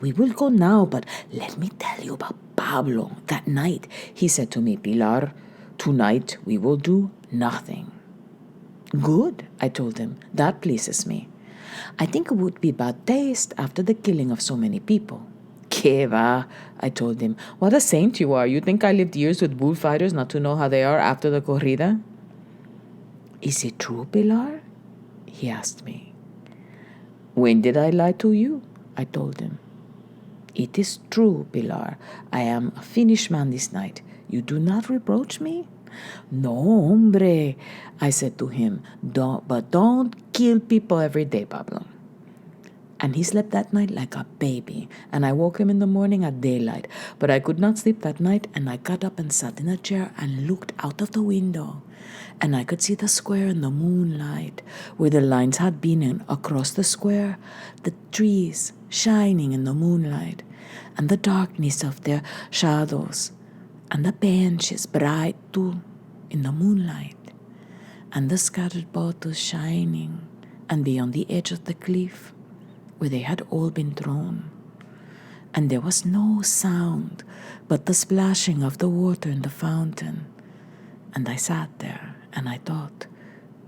We will go now, but let me tell you about Pablo. That night, he said to me, Pilar, tonight we will do nothing. Good, I told him. That pleases me. I think it would be bad taste after the killing of so many people. Que va, I told him. What a saint you are. You think I lived years with bullfighters not to know how they are after the corrida? Is it true, Pilar? He asked me. When did I lie to you? I told him. It is true, Pilar. I am a finished man this night. You do not reproach me? No, hombre, I said to him. Don't kill people every day, Pablo. And he slept that night like a baby, and I woke him in the morning at daylight. But I could not sleep that night, and I got up and sat in a chair and looked out of the window. And I could see the square in the moonlight, where the lines had been, and across the square, the trees shining in the moonlight, and the darkness of their shadows, and the benches bright too in the moonlight, and the scattered bottles shining, and beyond the edge of the cliff, where they had all been thrown. And there was no sound but the splashing of the water in the fountain. And I sat there, and I thought,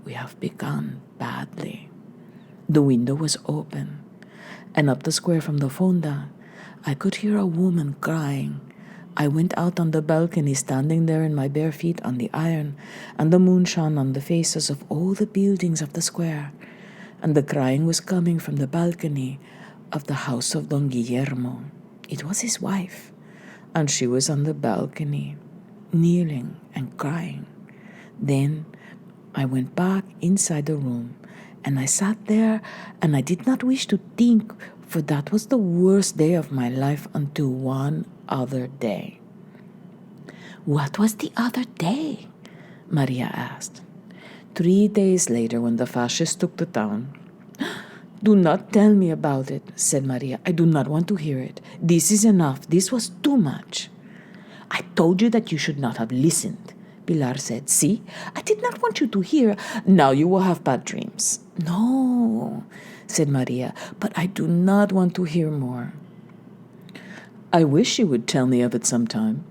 we have begun badly. The window was open, and up the square from the fonda, I could hear a woman crying. I went out on the balcony, standing there in my bare feet on the iron, and the moon shone on the faces of all the buildings of the square, and the crying was coming from the balcony of the house of Don Guillermo. It was his wife, and she was on the balcony, kneeling and crying. Then I went back inside the room, and I sat there, and I did not wish to think, for that was the worst day of my life until one other day. What was the other day? Maria asked. 3 days later, when the fascists took the town. Do not tell me about it, said Maria. I do not want to hear it. This is enough. This was too much. I told you that you should not have listened, Pilar said. See, I did not want you to hear. Now you will have bad dreams. No, said Maria, but I do not want to hear more. I wish you would tell me of it sometime,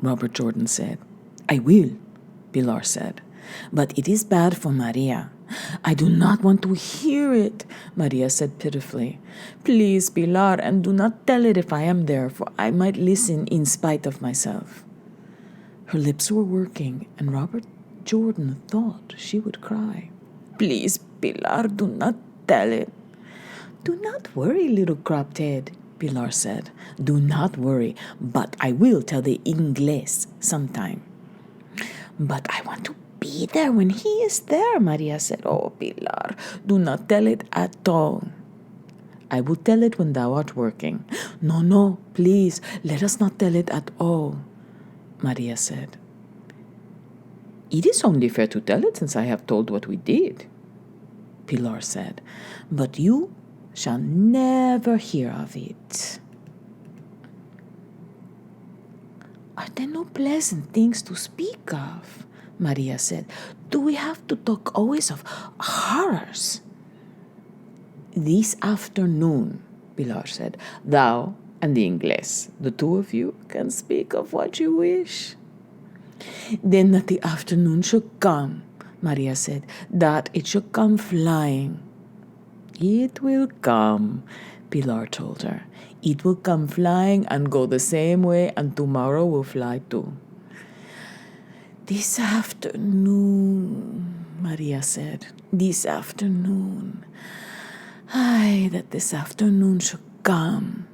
Robert Jordan said. I will, Pilar said. But it is bad for Maria. I do not want to hear it, Maria said pitifully. Please, Pilar, and do not tell it if I am there, for I might listen in spite of myself. Her lips were working, and Robert Jordan thought she would cry. Please, Pilar, do not tell it. Do not worry, little cropped head, Pilar said. Do not worry, but I will tell the Inglés sometime. But I want to be there when he is there, Maria said. Oh, Pilar, do not tell it at all. I will tell it when thou art working. No, please, let us not tell it at all, Maria said. It is only fair to tell it since I have told what we did, Pilar said, but you shall never hear of it. Are there no pleasant things to speak of? Maria said. Do we have to talk always of horrors? This afternoon, Pilar said, thou and the Inglés, the two of you, can speak of what you wish. Then that the afternoon should come, Maria said, that it should come flying. It will come, Pilar told her. It will come flying and go the same way, and tomorrow will fly too. This afternoon, Maria said, this afternoon. Ay, that this afternoon should come.